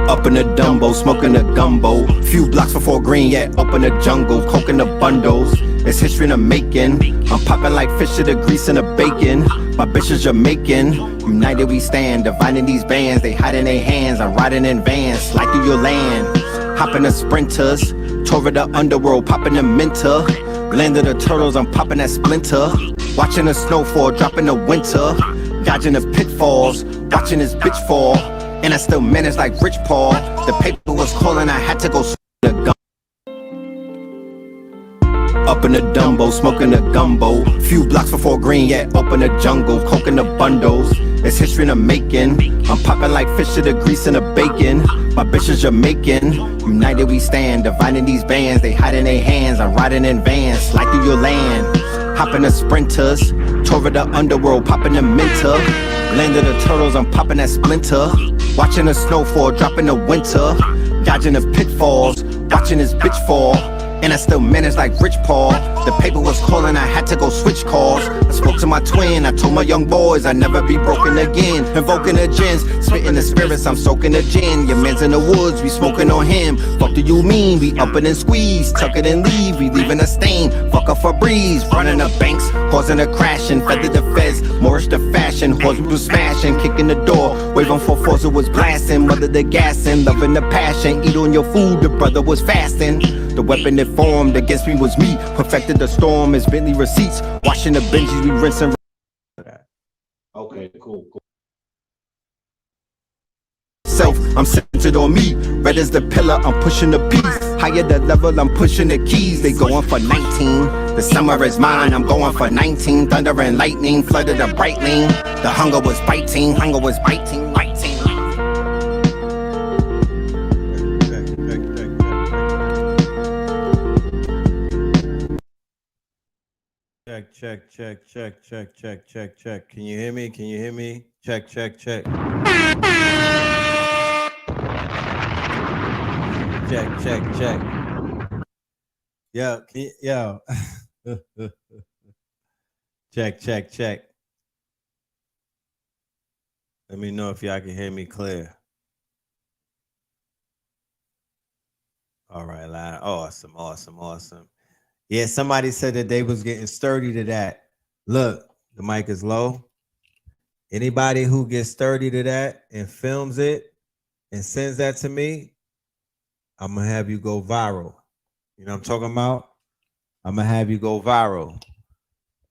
Up in the Dumbo, smoking a gumbo. Few blocks before green, yeah, up in the jungle. Coconut bundles, it's history in the making. I'm popping like fish to the grease and the bacon. My bitch is Jamaican. United we stand, dividing these bands. They hide in their hands, I'm riding in vans. Slide through your land, hopping the sprinters. Tore the underworld, popping the minter. Land of the turtles, I'm popping that splinter. Watching the snowfall, dropping the winter. Dodging the pitfalls, watching this bitch fall. And I still manage like Rich Paul. The paper was calling, I had to go the gun. Up in the Dumbo, smoking a gumbo. Few blocks before green, yeah, up in the jungle. Coconut bundles, it's history in the making. I'm popping like fish to the grease and the bacon. My bitch is Jamaican. United we stand, dividing these bands. They hide in their hands, I'm riding in vans. Slide through your land, hopping the sprinters. Tore the underworld, popping the minter. Land of the turtles, I'm popping that splinter. Watching the snowfall, dropping the winter. Dodging the pitfalls, watching this bitch fall. And I still manage like Rich Paul. The paper was calling, I had to go switch calls. I spoke to my twin, I told my young boys I'd never be broken again. Invoking the gins, spitting the spirits, I'm soaking the gin. Your man's in the woods, we smoking on him. Fuck do you mean? We up and squeeze, tuck it and leave, we leaving a stain. Fuck up for breeze, running the banks, causing a crashing. Feather the feds, Moorish the fashion. Horse was smashing, kicking the door. Waving for force, it was blasting. Mother the gassing, loving the passion. Eat on your food, the brother was fasting. The weapon that formed against me was me. Perfected the storm as Bentley receipts. Washing the Benjis, we rinsing. Okay, cool. Self, I'm centered on me. Red as the pillar, I'm pushing the piece. Higher the level, I'm pushing the keys. They going for 19. The summer is mine, I'm going for 19. Thunder and lightning, flooded the brightening. The hunger was biting, biting. Check. Can you hear me? Check. Check. Yo. Check. Let me know if y'all can hear me clear. All right, lad. Awesome. Yeah, somebody said that they was getting sturdy to that. Look, the mic is low. Anybody who gets sturdy to that and films it and sends that to me, I'm going to have you go viral. You know what I'm talking about? I'm going to have you go viral.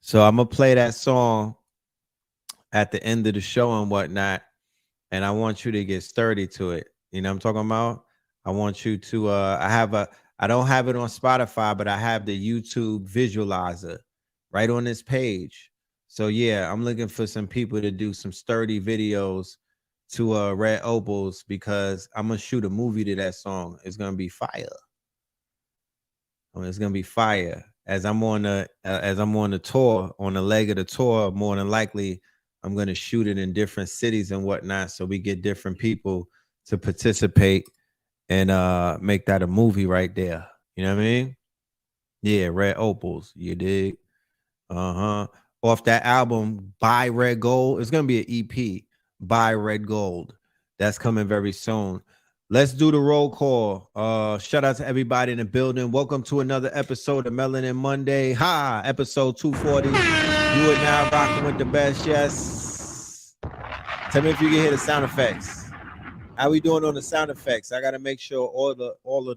So I'm going to play that song at the end of the show and whatnot, and I want you to get sturdy to it. You know what I'm talking about? I want you to, I don't have it on Spotify, but I have the YouTube visualizer right on this page. So yeah, I'm looking for some people to do some sturdy videos to Red Opals, because I'm gonna shoot a movie to that song. It's gonna be fire. It's gonna be fire. As I'm on the tour, on the leg of the tour, more than likely I'm gonna shoot it in different cities and whatnot, so we get different people to participate and make that a movie right there. You know what I mean? Yeah, Red Opals. You dig? Off that album, Buy Red Gold. It's gonna be an EP. Buy Red Gold. That's coming very soon. Let's do the roll call. Shout out to everybody in the building. Welcome to another episode of Melanin Monday. Episode 240. You are now rocking with the best. Yes. Tell me if you can hear the sound effects. How we doing on the sound effects? I gotta make sure all of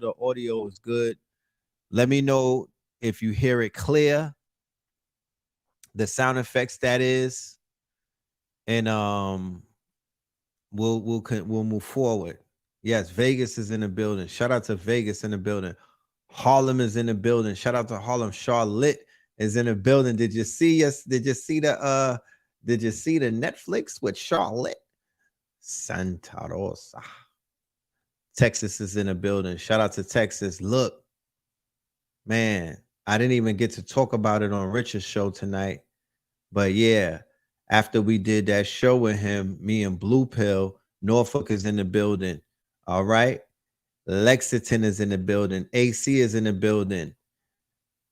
the audio is good. Let me know if you hear it clear. The sound effects, that is, and we'll move forward. Yes, Vegas is in the building. Shout out to Vegas in the building. Harlem is in the building. Shout out to Harlem. Charlotte is in the building. Did you see us? Did you see the Netflix with Charlotte? Santa Rosa. Texas is in the building. Shout out to Texas. Look, man, I didn't even get to talk about it on Richard's show tonight. But yeah, after we did that show with him, me and Blue Pill, Norfolk is in the building. All right. Lexington is in the building. AC is in the building.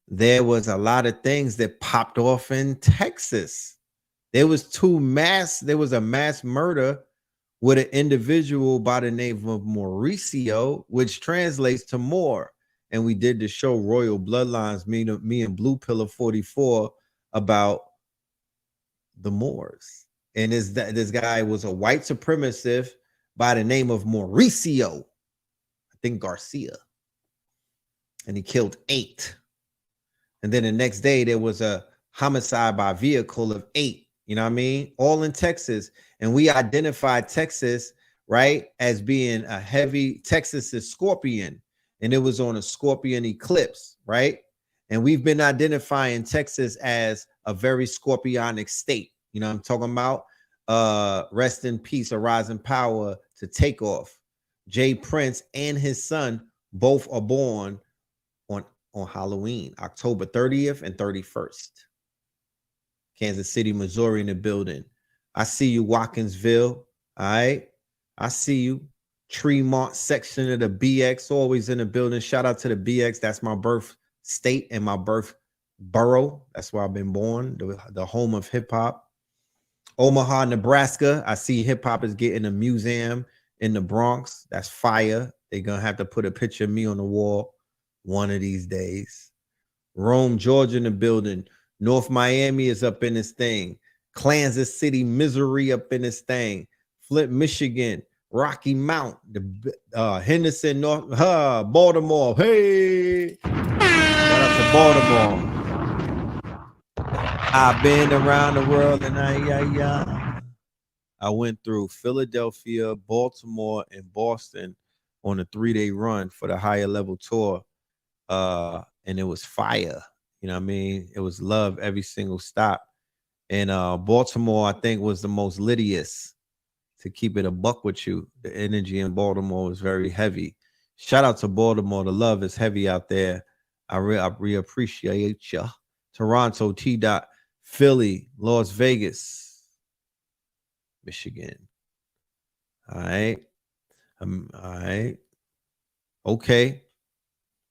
There was a lot of things that popped off in Texas. There was a mass murder with an individual by the name of Mauricio, which translates to Moor. And we did the show Royal Bloodlines, me and Blue Pillar 44, about the Moors. And this guy was a white supremacist by the name of Mauricio, I think Garcia. And he killed 8. And then the next day there was a homicide by vehicle of 8. You know what I mean? All in Texas. And we identified Texas, right, as being a heavy, Texas is Scorpion. And it was on a Scorpion eclipse, right? And we've been identifying Texas as a very scorpionic state. You know what I'm talking about? Rest in peace, a rising power to Takeoff. Jay Prince and his son both are born on Halloween, October 30th and 31st. Kansas City, Missouri in the building. I see you, Watkinsville. All right. I see you. Tremont section of the BX, always in the building. Shout out to the BX. That's my birth state and my birth borough. That's where I've been born, the home of hip hop. Omaha, Nebraska. I see hip hop is getting a museum in the Bronx. That's fire. They're going to have to put a picture of me on the wall one of these days. Rome, Georgia in the building. North Miami is up in this thing. Kansas City, Missouri up in this thing. Flint, Michigan. Rocky Mount, the Henderson, North, Baltimore. Hey, shout out to Baltimore. I've been around the world and I went through Philadelphia, Baltimore, and Boston on a 3-day run for the higher level tour. And it was fire. You know what I mean? It was love every single stop. And Baltimore, I think, was the most littiest. To keep it a buck with you, the energy in Baltimore was very heavy. Shout out to Baltimore. The love is heavy out there. I really appreciate you. Toronto, T-Dot, Philly, Las Vegas, Michigan. All right. All right. Okay.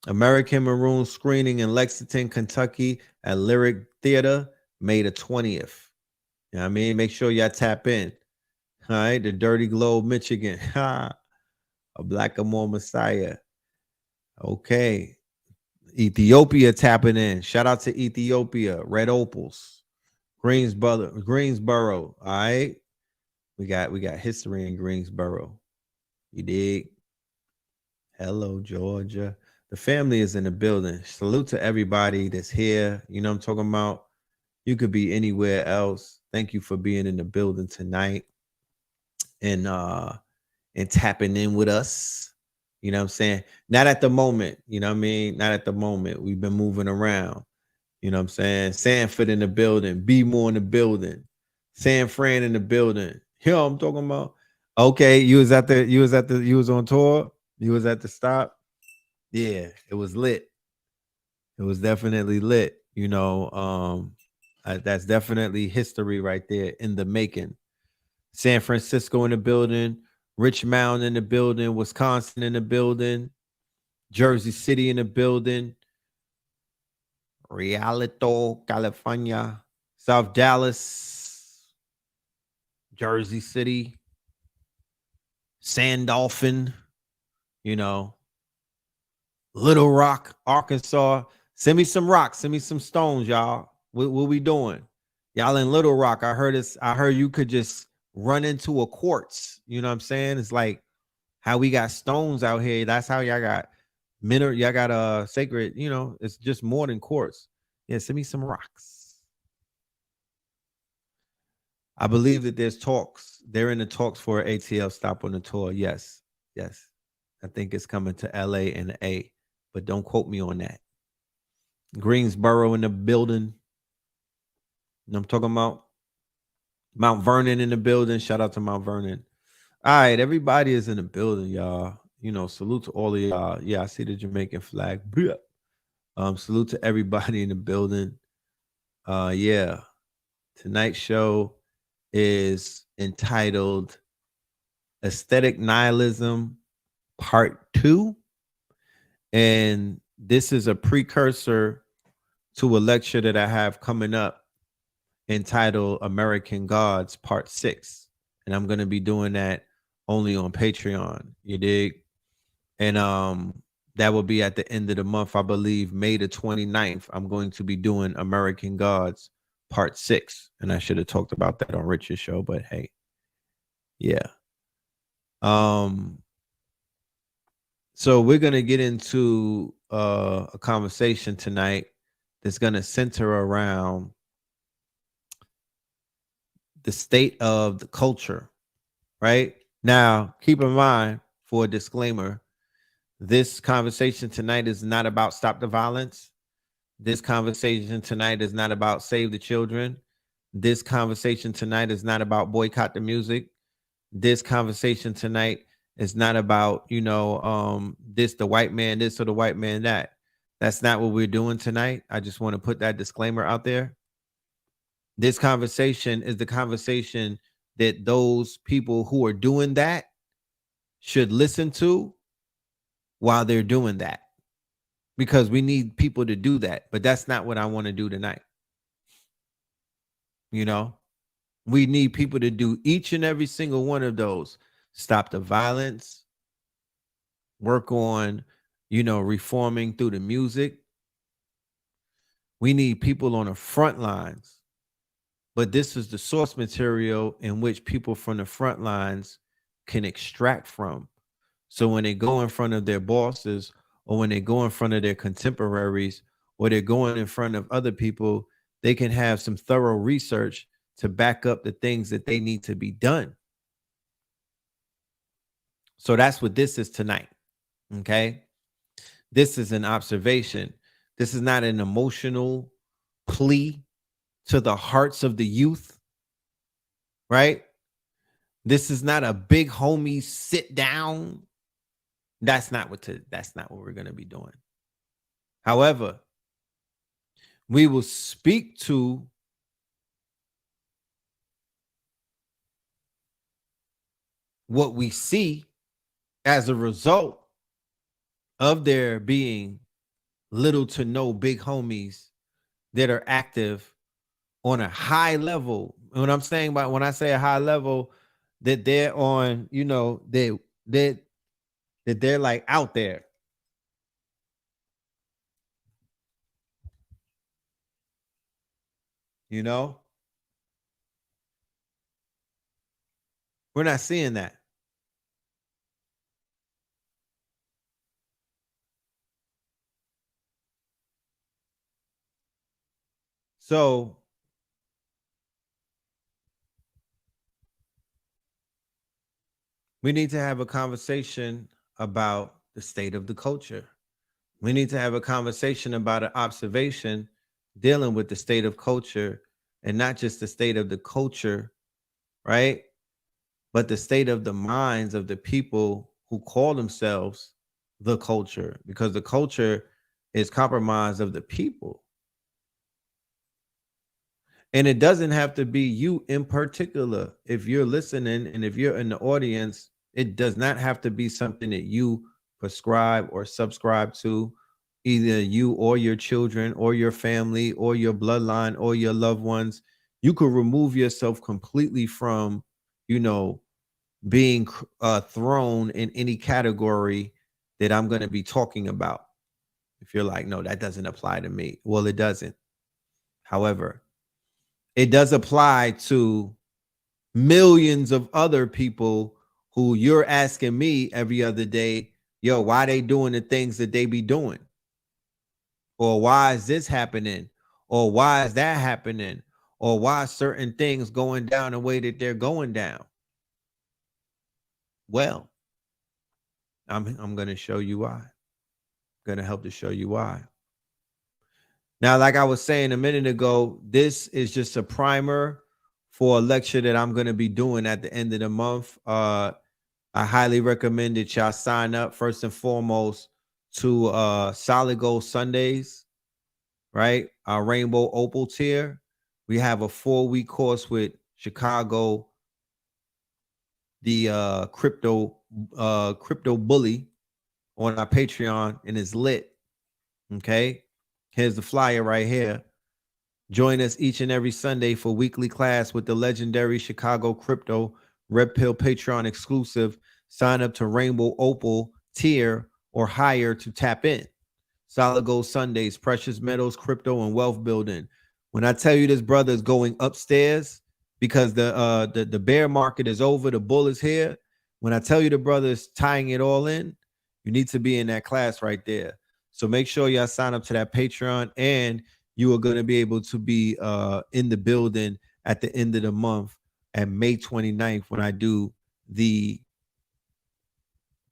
American Maroon screening in Lexington, Kentucky at Lyric Theater, May the 20th. You know what I mean? Make sure y'all tap in. All right, the Dirty Globe, Michigan. A Blackamoor Messiah. Okay. Ethiopia tapping in. Shout out to Ethiopia. Red Opals. Greensboro. All right. We got history in Greensboro. You dig? Hello, Georgia. The family is in the building. Salute to everybody that's here. You know what I'm talking about? You could be anywhere else. Thank you for being in the building tonight. And tapping in with us. You know what I'm saying? Not at the moment. You know what I mean? Not at the moment. We've been moving around. You know what I'm saying? Sanford in the building. B More in the building. San Fran in the building. You know what I'm talking about? Okay, you was on tour? You was at the stop? Yeah, it was lit. It was definitely lit. You know, that's definitely history right there in the making. San Francisco in the building, Richmond in the building, Wisconsin in the building, Jersey City in the building, Rialto, California, South Dallas, Jersey City, Sandolphin, you know, Little Rock, Arkansas. Send me some rocks, send me some stones, y'all. What we doing? Y'all in Little Rock. I heard you could just run into a quartz. You know what I'm saying? It's like how we got stones out here. That's how y'all got mineral. Y'all got sacred, you know, it's just more than quartz. Yeah, send me some rocks. I believe that there's talks. They're in the talks for an ATL stop on the tour. Yes. I think it's coming to LA and A, but don't quote me on that. Greensboro in the building. You know what I'm talking about? Mount Vernon in the building. Shout out to Mount Vernon. All right, everybody is in the building, y'all. You know, salute to all of y'all. Yeah, I see the Jamaican flag. Salute to everybody in the building. Yeah. Tonight's show is entitled Aesthetic Nihilism Part 2. And this is a precursor to a lecture that I have coming up entitled American Gods Part 6. And I'm going to be doing that only on Patreon. You dig? And that will be at the end of the month, I believe, May the 29th. I'm going to be doing American Gods Part 6. And I should have talked about that on Richard's show, but hey. Yeah. So we're going to get into a conversation tonight that's going to center around the state of the culture, right? Now, keep in mind, for a disclaimer, this conversation tonight is not about stop the violence. This conversation tonight is not about save the children. This conversation tonight is not about boycott the music. This conversation tonight is not about, this the white man, this or the white man that. That's not what we're doing tonight. I just want to put that disclaimer out there. This conversation is the conversation that those people who are doing that should listen to while they're doing that, because we need people to do that. But that's not what I want to do tonight. We need people to do each and every single one of those. Stop the violence, work on, reforming through the music. We need people on the front lines. But this is the source material in which people from the front lines can extract from. So when they go in front of their bosses, or when they go in front of their contemporaries, or they're going in front of other people, they can have some thorough research to back up the things that they need to be done. So that's what this is tonight. Okay. This is an observation. This is not an emotional plea to the hearts of the youth, right? This is not a big homie sit down. That's not what we're going to be doing. However, we will speak to what we see as a result of there being little to no big homies that are active on a high level. What I'm saying about when I say a high level, that they're on, that they're like out there. We're not seeing that. So we need to have a conversation about the state of the culture. We need to have a conversation about an observation dealing with the state of culture, and not just the state of the culture, right? But the state of the minds of the people who call themselves the culture, because the culture is compromised of the people. And it doesn't have to be you in particular. If you're listening and if you're in the audience, it does not have to be something that you prescribe or subscribe to, either you or your children or your family or your bloodline or your loved ones. You could remove yourself completely from, being thrown in any category that I'm going to be talking about. If you're like, no, that doesn't apply to me. Well, it doesn't. However, it does apply to millions of other people who you're asking me every other day, yo, why they doing the things that they be doing? Or why is this happening? Or why is that happening? Or why certain things going down the way that they're going down? Well, I'm going to show you why. I'm going to help to show you why. Now, like I was saying a minute ago, this is just a primer for a lecture that I'm going to be doing at the end of the month. I highly recommend that y'all sign up first and foremost to Solid Gold Sundays, right? Our Rainbow Opal tier. We have a 4-week course with Chicago, the crypto bully, on our Patreon, and it's lit. Okay. Here's the flyer right here. Join us each and every Sunday for weekly class with the legendary Chicago crypto Red Pill Patreon exclusive. Sign up to Rainbow Opal tier or higher to tap in. Solid Gold Sundays, precious metals, crypto, and wealth building. When I tell you this brother is going upstairs because the bear market is over, the bull is here. When I tell you the brother is tying it all in, you need to be in that class right there. So make sure y'all sign up to that Patreon, and you are going to be able to be in the building at the end of the month at May 29th when I do the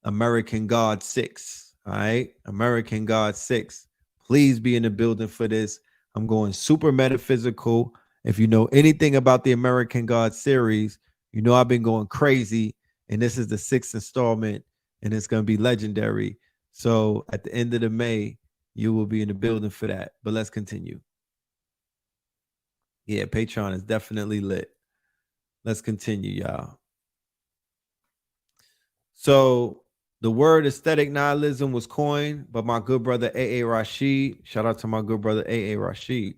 American God 6. All right, American God 6. Please be in the building for this. I'm going super metaphysical. If you know anything about the American God series, you know I've been going crazy, and this is the 6th installment, and it's going to be legendary. So at the end of the May, you will be in the building for that. But let's continue. Yeah, Patreon is definitely lit. Let's continue, y'all. So the word aesthetic nihilism was coined by my good brother A.A. Rashid. Shout out to my good brother A.A. Rashid.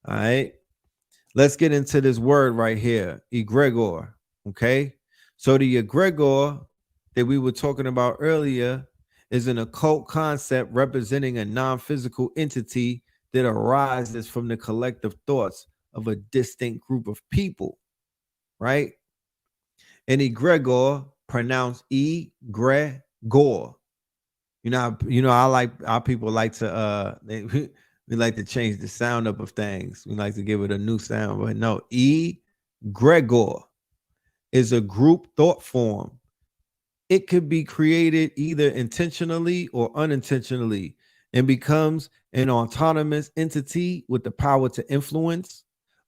All right. Let's get into this word right here, egregor. Okay. So the egregor that we were talking about earlier is an occult concept representing a non-physical entity that arises from the collective thoughts of a distinct group of people. Right. An egregor, pronounced E-gre-gor. I like our people like to we like to change the sound up of things. We like to give it a new sound, but no, egregor is a group thought form. It could be created either intentionally or unintentionally and becomes an autonomous entity with the power to influence.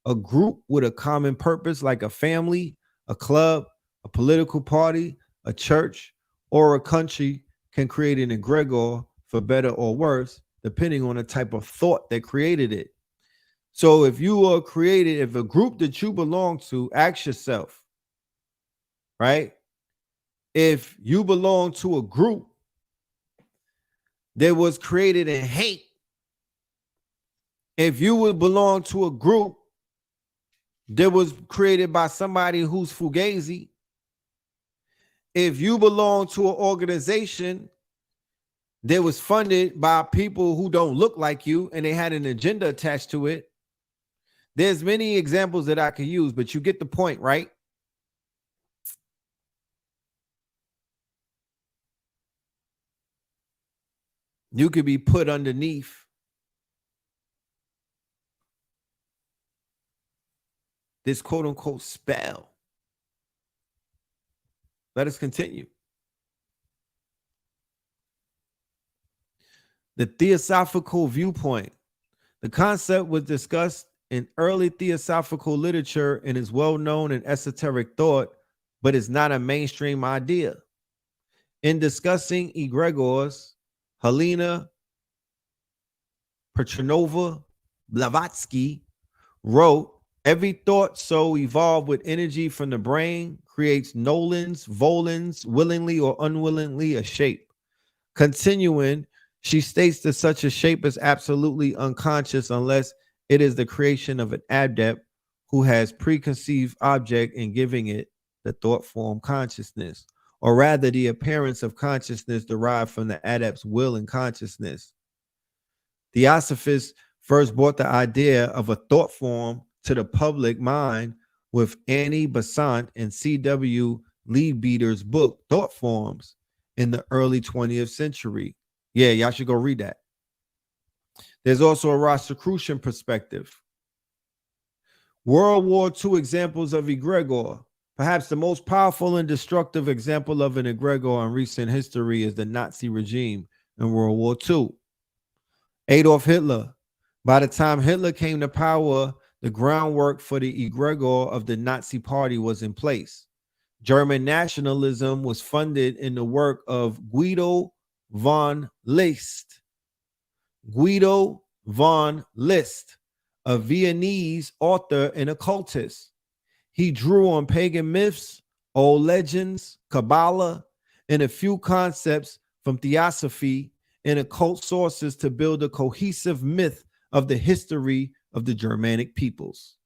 A group with a common purpose, like a family, a club, a political party, a church, or a country, can create an egregor for better or worse, depending on the type of thought that created it. So if you are created, if a group that you belong to, ask yourself, right? If you belong to a group that was created in hate, if you would belong to a group that was created by somebody who's fugazi, if you belong to an organization that was funded by people who don't look like you and they had an agenda attached to it, there's many examples that I could use, but you get the point, right? You could be put underneath this quote unquote spell. Let us continue. The theosophical viewpoint. The concept was discussed in early theosophical literature and is well known in esoteric thought, but is not a mainstream idea. In discussing egregors, Helena Petronova Blavatsky wrote, every thought so evolved with energy from the brain creates nolens, volens, willingly or unwillingly a shape. Continuing, she states that such a shape is absolutely unconscious unless it is the creation of an adept who has preconceived object in giving it the thought form consciousness, or rather the appearance of consciousness derived from the adept's will and consciousness. Theosophists first brought the idea of a thought form to the public mind with Annie Besant and C.W. Leadbeater's book, Thought Forms, in the early 20th century. Yeah, y'all should go read that. There's also a Rosicrucian perspective. World War II examples of egregor. Perhaps the most powerful and destructive example of an egregor in recent history is the Nazi regime in World War II. Adolf Hitler. By the time Hitler came to power, the groundwork for the egregor of the Nazi Party was in place. German nationalism was funded in the work of Guido von List. Guido von List, a Viennese author and occultist. He drew on pagan myths, old legends, Kabbalah, and a few concepts from theosophy and occult sources to build a cohesive myth of the history of the Germanic peoples.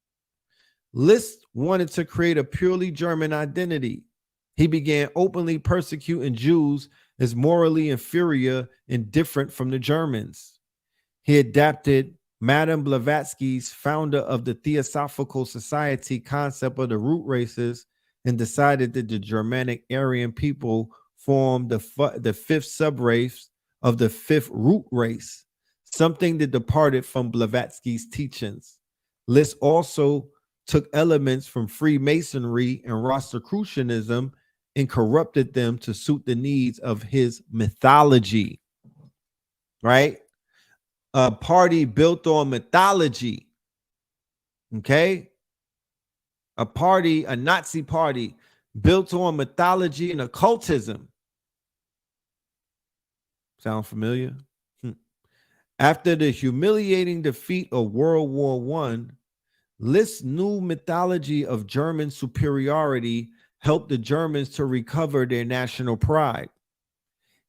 List wanted to create a purely German identity. He began openly persecuting Jews as morally inferior and different from the Germans. He adapted Madame Blavatsky's, founder of the Theosophical Society, concept of the root races and decided that the Germanic Aryan people formed the fifth subrace of the fifth root race, something that departed from Blavatsky's teachings. List also took elements from Freemasonry and Rosicrucianism and corrupted them to suit the needs of his mythology, right? A party built on mythology, okay? A Nazi party built on mythology and occultism. Sound familiar? After the humiliating defeat of World War I, List's new mythology of German superiority helped the Germans to recover their national pride.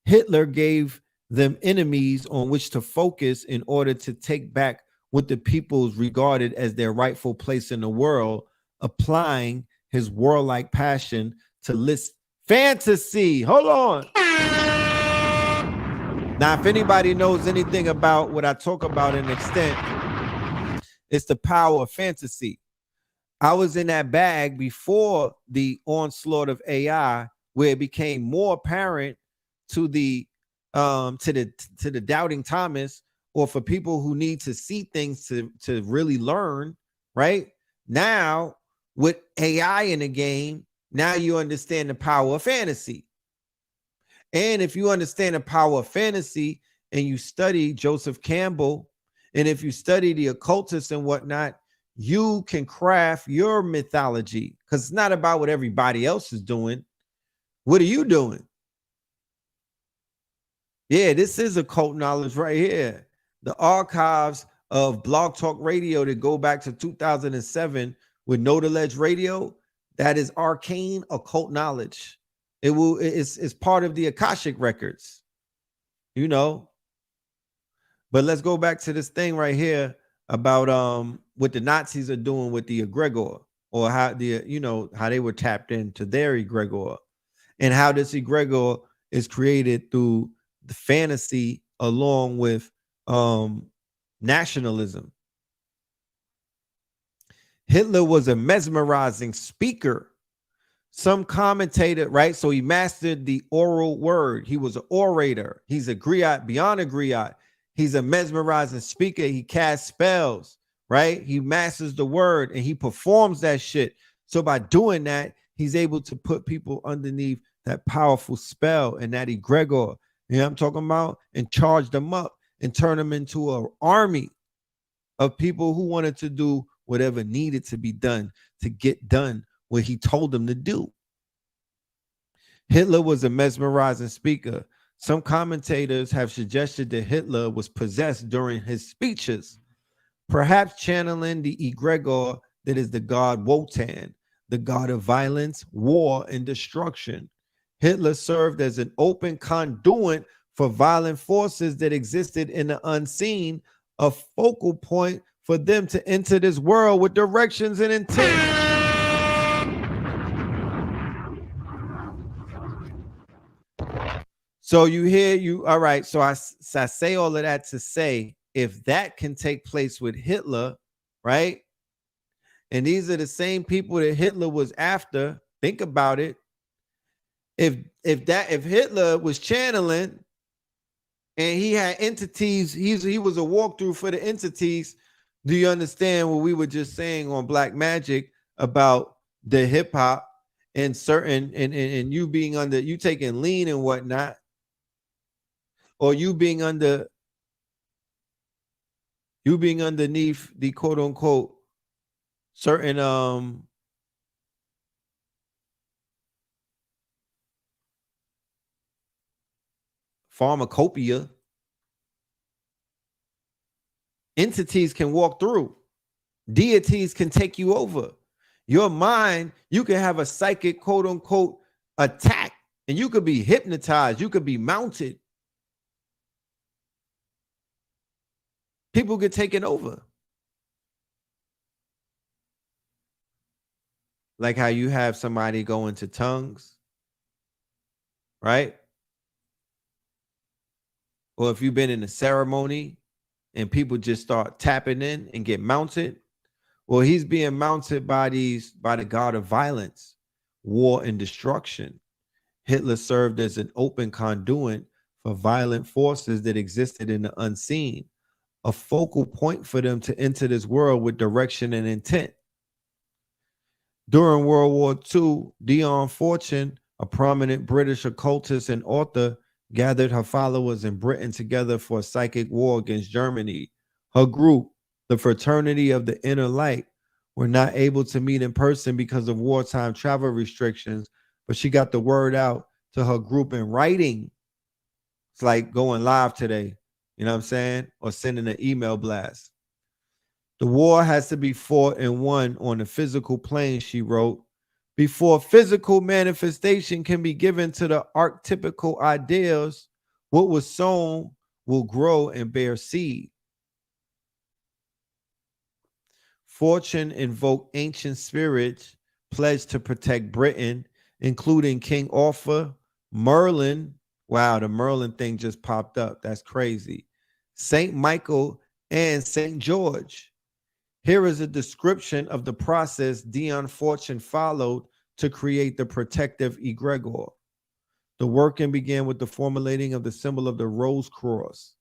Hitler gave them enemies on which to focus in order to take back what the peoples regarded as their rightful place in the world, applying his warlike passion to List's fantasy. Hold on. Now, if anybody knows anything about what I talk about in extent, it's the power of fantasy. I was in that bag before the onslaught of AI, where it became more apparent to the doubting Thomas, or for people who need to see things to really learn, right? Now, with AI in the game, now you understand the power of fantasy. And if you understand the power of fantasy and you study Joseph Campbell, and if you study the occultists and whatnot, you can craft your mythology, because it's not about what everybody else is doing. What are you doing? Yeah, this is occult knowledge right here. The archives of Blog Talk Radio that go back to 2007 with Note Alleged Radio, that is arcane occult knowledge. It's part of the Akashic records, you know. But let's go back to this thing right here about what the Nazis are doing with the egregor, or how how they were tapped into their egregor, and how this egregor is created through the fantasy along with nationalism. Hitler was a mesmerizing speaker. Some commentator, right? So he mastered the oral word. He was an orator. He's a griot beyond a griot. He's a mesmerizing speaker. He casts spells, right? He masters the word and he performs that shit. So by doing that, he's able to put people underneath that powerful spell and that egregor, you know what I'm talking about? And charge them up and turn them into an army of people who wanted to do whatever needed to be done to get done what he told them to do. Hitler was a mesmerizing speaker. Some commentators have suggested that Hitler was possessed during his speeches, perhaps channeling the egregor that is the god Wotan, the god of violence, war, and destruction. Hitler served as an open conduit for violent forces that existed in the unseen, a focal point for them to enter this world with directions and intent. So you hear all right. So I say all of that to say, if that can take place with Hitler, right? And these are the same people that Hitler was after. Think about it. If Hitler was channeling and he had entities, he was a walkthrough for the entities. Do you understand what we were just saying on Black Magic about the hip hop and certain and you being under, you taking lean and whatnot, or you being underneath the quote unquote certain pharmacopoeia, entities can walk through, deities can take you over. Your mind, you can have a psychic quote unquote attack and you could be hypnotized, you could be mounted. People get taken over. Like how you have somebody go into tongues, right? Or if you've been in a ceremony and people just start tapping in and get mounted. Well, he's being mounted by the god of violence, war, and destruction. Hitler served as an open conduit for violent forces that existed in the unseen, a focal point for them to enter this world with direction and intent. During World War II, Dion Fortune, a prominent British occultist and author, gathered her followers in Britain together for a psychic war against Germany. Her group, the Fraternity of the Inner Light, were not able to meet in person because of wartime travel restrictions, but she got the word out to her group in writing. It's like going live today, you know what I'm saying? Or sending an email blast. The war has to be fought and won on the physical plane, she wrote, before physical manifestation can be given to the archetypical ideals. What was sown will grow and bear seed. Fortune invoked ancient spirits pledged to protect Britain, including King Arthur, Merlin. Wow, the Merlin thing just popped up. That's crazy. Saint Michael and Saint George. Here is a description of the process Dion Fortune followed to create the protective egregor. The working began with the formulating of the symbol of the rose cross.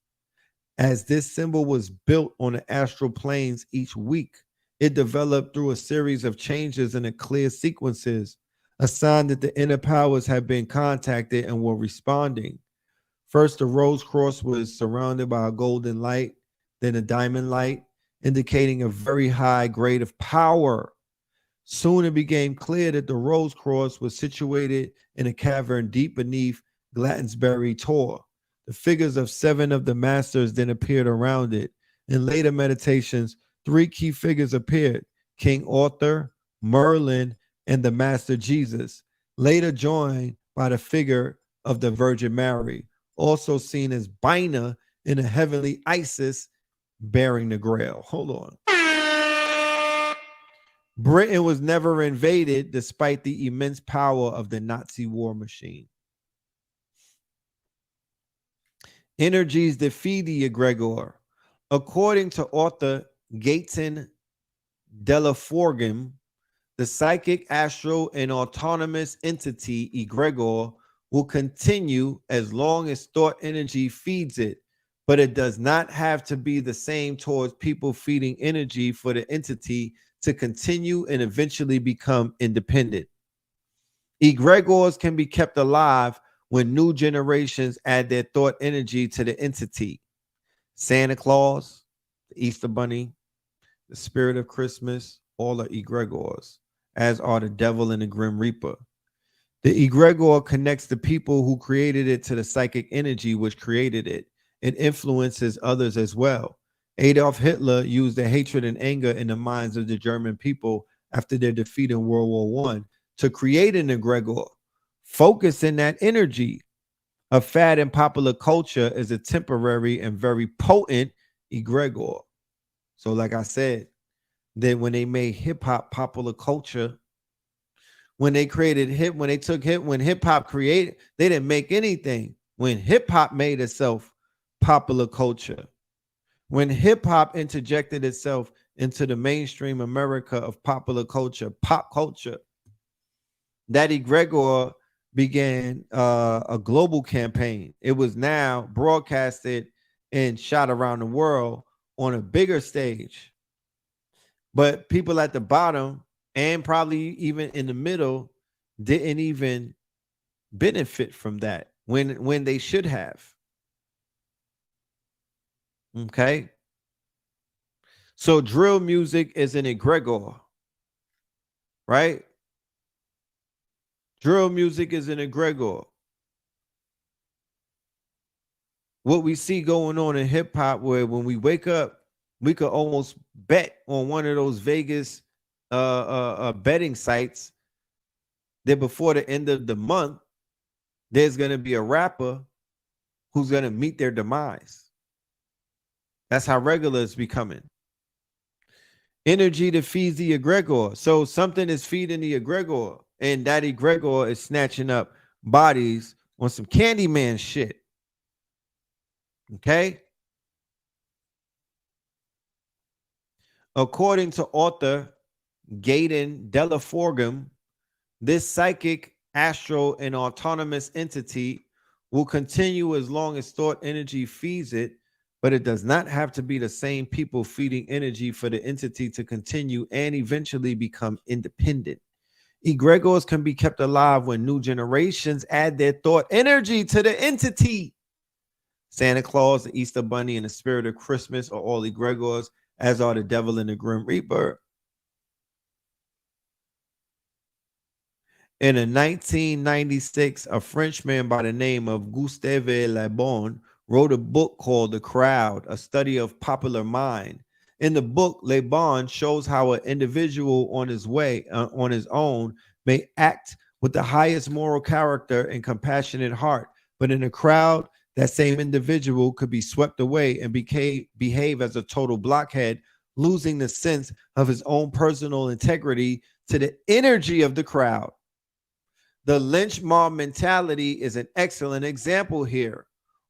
As this symbol was built on the astral planes each week, it developed through a series of changes in the clear sequences, a sign that the inner powers had been contacted and were responding. First, the rose cross was surrounded by a golden light, then a diamond light, indicating a very high grade of power. Soon it became clear that the Rose Cross was situated in a cavern deep beneath Glastonbury Tor. The figures of 7 of the masters then appeared around it. In later meditations, 3 key figures appeared: King Arthur, Merlin, and the Master Jesus, later joined by the figure of the Virgin Mary, also seen as Bina in a heavenly Isis bearing the grail. Hold on. Britain was never invaded despite the immense power of the Nazi war machine. Energies that feed the egregor. According to author Gaetan Delaforgam, the psychic, astral, and autonomous entity egregor will continue as long as thought energy feeds it, but it does not have to be the same towards people feeding energy for the entity to continue and eventually become independent. Egregors can be kept alive when new generations add their thought energy to the entity. Santa Claus, the Easter Bunny, the Spirit of Christmas, all are egregors, as are the Devil and the Grim Reaper. The egregor connects the people who created it to the psychic energy which created it. It influences others as well. Adolf Hitler used the hatred and anger in the minds of the German people after their defeat in World War I to create an egregor, focusing that energy. A fad in popular culture is a temporary and very potent egregor. So, like I said, that when they made hip hop popular culture, when they created hip, when they took hip, when hip hop created, they didn't make anything. When hip hop made itself popular culture, when hip hop interjected itself into the mainstream America of popular culture, pop culture, that egregor began a global campaign. It was now broadcasted and shot around the world on a bigger stage. But people at the bottom and probably even in the middle didn't even benefit from that when they should have. Okay. So drill music is an egregor, right? Drill music is an egregor. What we see going on in hip hop, where when we wake up, we could almost bet on one of those Vegas betting sites that before the end of the month, there's going to be a rapper who's going to meet their demise. That's how regular it's becoming. Energy that feeds the egregor. So something is feeding the egregor, and that egregor is snatching up bodies on some Candyman shit. Okay? According to author Gaydon Delaforgum, this psychic, astral, and autonomous entity will continue as long as thought energy feeds it, but it does not have to be the same people feeding energy for the entity to continue and eventually become independent. Egregors can be kept alive when new generations add their thought energy to the entity. Santa Claus, the Easter Bunny, and the Spirit of Christmas are all egregors, as are the Devil and the Grim Reaper. In 1996, a Frenchman by the name of Gustave Le Bon wrote a book called The Crowd, a study of popular mind. In the book, Le Bon shows how an individual on his own may act with the highest moral character and compassionate heart, but in a crowd, that same individual could be swept away and behave as a total blockhead, losing the sense of his own personal integrity to the energy of the crowd. The lynch mob mentality is an excellent example here.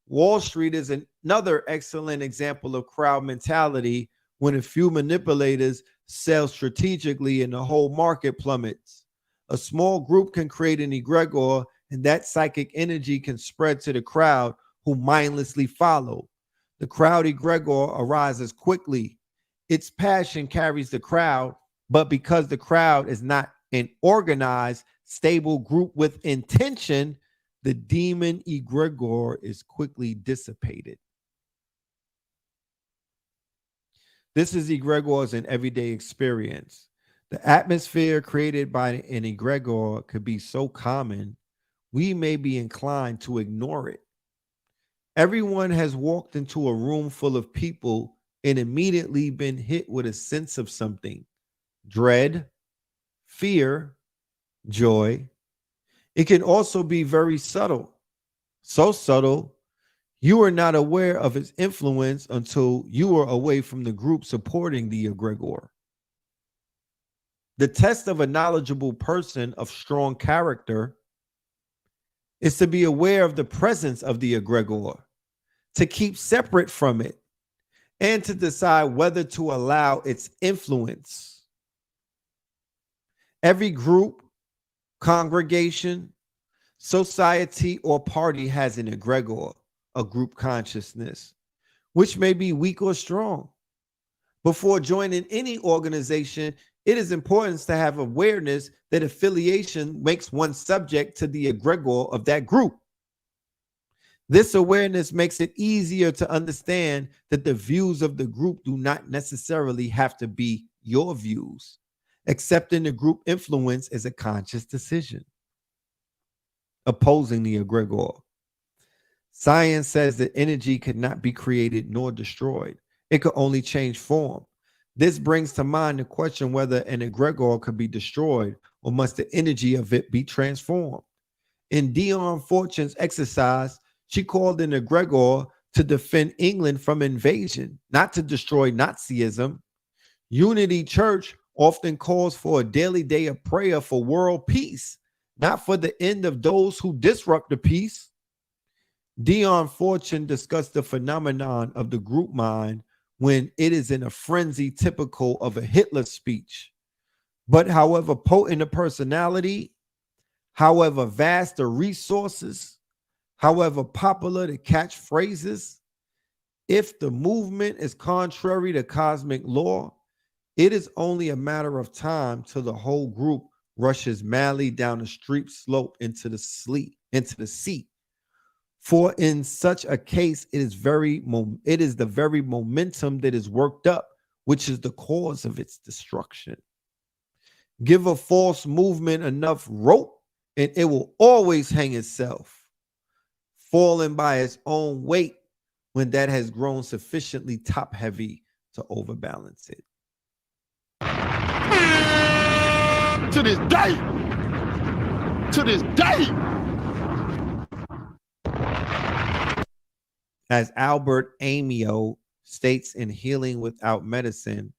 Wall Street is another excellent example of crowd mentality when a few manipulators sell strategically and the whole market plummets. A small group can create an egregor, and that psychic energy can spread to the crowd who mindlessly follow. The crowd egregor arises quickly. Its passion carries the crowd, but because the crowd is not an organized, stable group with intention, the demon egregor is quickly dissipated. This is egregors in everyday experience. The atmosphere created by an egregor could be so common, we may be inclined to ignore it. Everyone has walked into a room full of people and immediately been hit with a sense of something: dread, fear, joy. It can also be very subtle, so subtle you are not aware of its influence until you are away from the group supporting the egregor. The test of a knowledgeable person of strong character is to be aware of the presence of the egregor, to keep separate from it, and to decide whether to allow its influence. Every group, congregation, society, or party has an egregor, a group consciousness, which may be weak or strong. Before joining any organization, it is important to have awareness that affiliation makes one subject to the egregor of that group. This awareness makes it easier to understand that the views of the group do not necessarily have to be your views. Accepting the group influence is a conscious decision. Opposing the egregor. Science says that energy could not be created nor destroyed. It could only change form. This brings to mind the question whether an egregor could be destroyed or must the energy of it be transformed. In Dion Fortune's exercise, she called an egregor to defend England from invasion, not to destroy Nazism. Unity Church often calls for a daily day of prayer for world peace, not for the end of those who disrupt the peace. Dion Fortune discussed the phenomenon of the group mind when it is in a frenzy typical of a Hitler speech. But however potent a personality, however vast the resources, however popular the catchphrases, if the movement is contrary to cosmic law, it is only a matter of time till the whole group rushes madly down the steep slope into the sea. For in such a case, it is the very momentum that is worked up, which is the cause of its destruction. Give a false movement enough rope, and it will always hang itself, falling by its own weight when that has grown sufficiently top heavy to overbalance it. To this day. As Albert Amio states in Healing Without Medicine,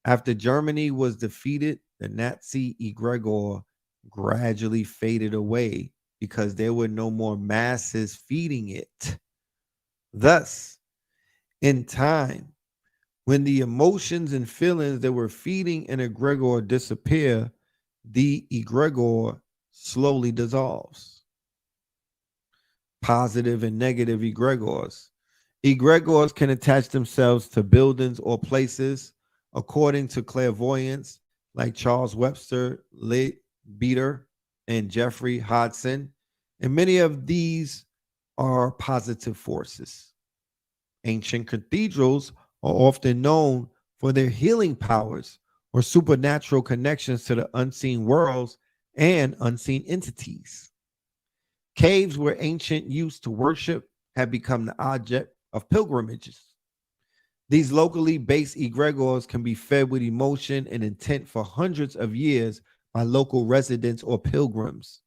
After Germany was defeated, the Nazi egregore gradually faded away because there were no more masses feeding it. Thus, in time, when the emotions and feelings that were feeding an egregore disappear, the egregore slowly dissolves. Positive and negative egregores. Egregores can attach themselves to buildings or places according to clairvoyance, like Charles Webster, Leadbeater, and Jeffrey Hodson. And many of these are positive forces. Ancient cathedrals are often known for their healing powers or supernatural connections to the unseen worlds and unseen entities. Caves where ancient used to worship have become the object of pilgrimages. These locally based egregores can be fed with emotion and intent for hundreds of years by local residents or pilgrims.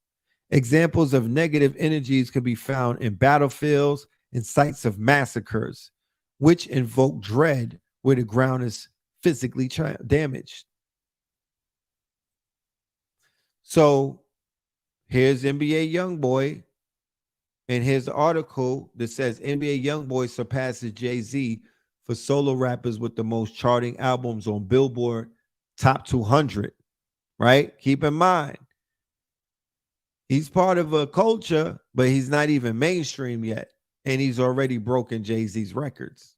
Examples of negative energies can be found in battlefields and sites of massacres, which invoke dread where the ground is physically damaged. So here's NBA Youngboy, and here's the article that says NBA Youngboy surpasses Jay-Z for solo rappers with the most charting albums on Billboard Top 200, right? Keep in mind, he's part of a culture, but he's not even mainstream yet, and he's already broken Jay-Z's records.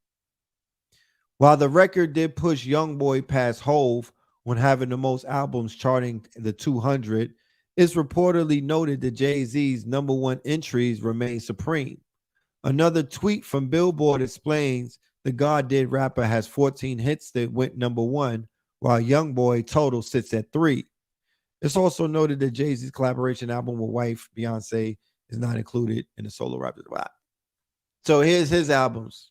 While the record did push Youngboy past Hove when having the most albums charting the 200, it's reportedly noted that Jay-Z's #1 entries remain supreme. Another tweet from Billboard explains the God Did rapper has 14 hits that went #1, while Youngboy total sits at 3. It's also noted that Jay-Z's collaboration album with wife Beyonce is not included in the solo rappers. Wow. So here's his albums,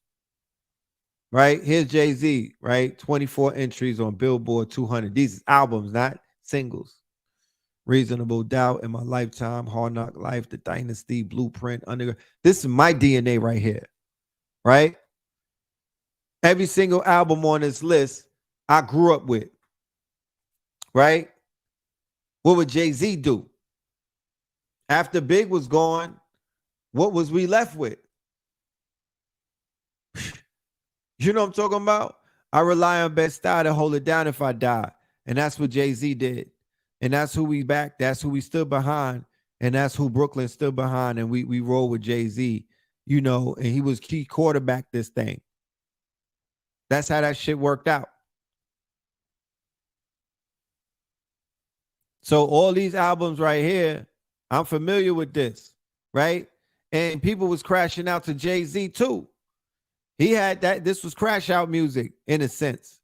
right? Here's Jay-Z, right? 24 entries on Billboard 200. These albums, not singles. Reasonable Doubt, In My Lifetime, Hard Knock Life, The Dynasty, Blueprint, Underground. This is my DNA right here, right? Every single album on this list I grew up with, right? What would Jay-Z do? After Big was gone, what was we left with? You know what I'm talking about? I rely on Bed-Stuy to hold it down if I die. And that's what Jay-Z did. And that's who we backed. That's who we stood behind. And that's who Brooklyn stood behind. And we rolled with Jay-Z, you know, and he was key quarterback this thing. That's how that shit worked out. So all these albums right here, I'm familiar with this, right? And people was crashing out to Jay-Z too. He had that. This was crash out music in a sense.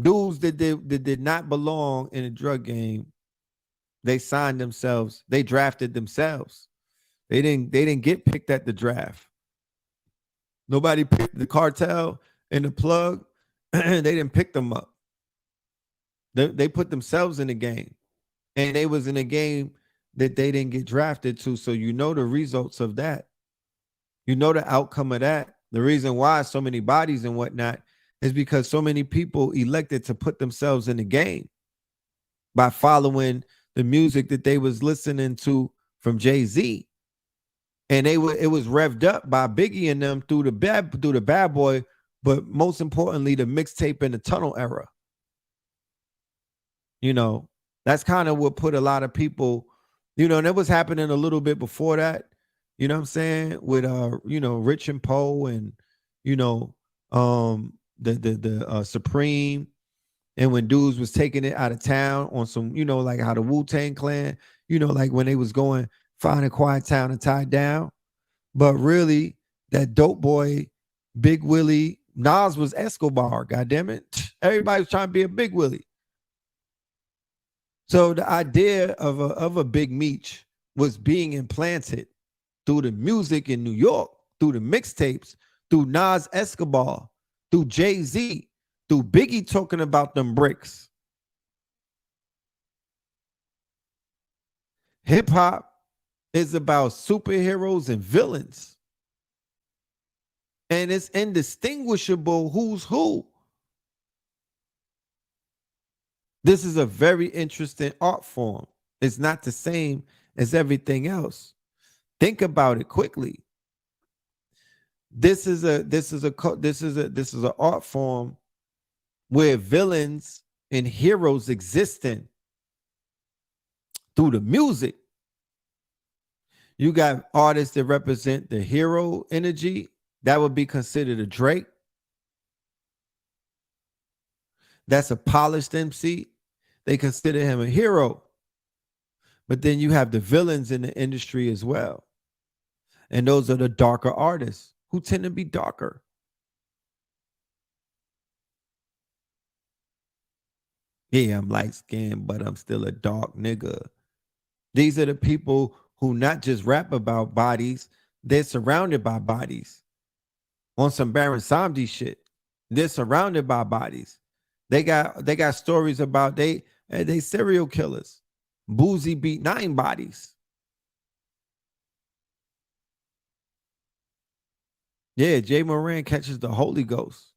Dudes that did not belong in a drug game, they signed themselves. They drafted themselves. They didn't get picked at the draft. Nobody picked the cartel and the plug. They didn't pick them up. They put themselves in the game, and they was in a game that they didn't get drafted to. So you know the results of that. You know the outcome of that. The reason why so many bodies and whatnot is because so many people elected to put themselves in the game by following the music that they was listening to from Jay-Z. And it was revved up by Biggie and them through the Bad Boy, but most importantly, the mixtape and the Tunnel era. You know, that's kind of what put a lot of people, you know, and it was happening a little bit before that. You know what I'm saying? With you know, Rich and Poe and, you know, the Supreme, and when dudes was taking it out of town on some, you know, like how the Wu-Tang Clan, you know, like when they was going Find a Quiet Town and Tie Down. But really, that dope boy, Big Willie, Nas was Escobar, goddammit. Everybody was trying to be a Big Willie. So the idea of a Big Meech was being implanted through the music in New York, through the mixtapes, through Nas Escobar, through Jay-Z, through Biggie talking about them bricks. Hip hop is about superheroes and villains. And it's indistinguishable who's who. This is a very interesting art form. It's not the same as everything else. Think about it quickly. This is an art form where villains and heroes existing through the music. You got artists that represent the hero energy. That would be considered a Drake. That's a polished MC. They consider him a hero. But then you have the villains in the industry as well. And those are the darker artists who tend to be darker. Yeah, I'm light skinned, but I'm still a dark nigga. These are the people who not just rap about bodies, they're surrounded by bodies. On some Baron Samdi shit. They're surrounded by bodies. They got stories about they serial killers. Boozy beat 9 bodies. Yeah, Jay Moran catches the Holy Ghost.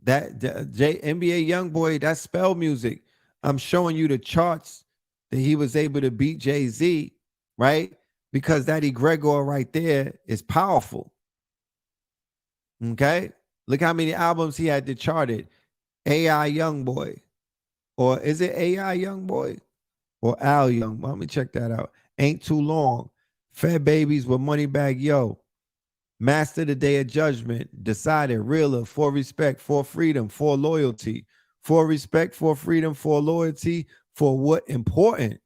That NBA Youngboy, that's spell music. I'm showing you the charts that he was able to beat Jay-Z, right? Because that egregor right there is powerful. Okay? Look how many albums he had to chart it. AI Youngboy. Or is it AI Youngboy? Or Al Young? Let me check that out. Ain't Too Long. Fed Babies with Moneybag Yo. Master the Day of Judgment. Decided. Realer. For Respect. For Freedom. For Loyalty. For Respect. For Freedom. For Loyalty. For What Important.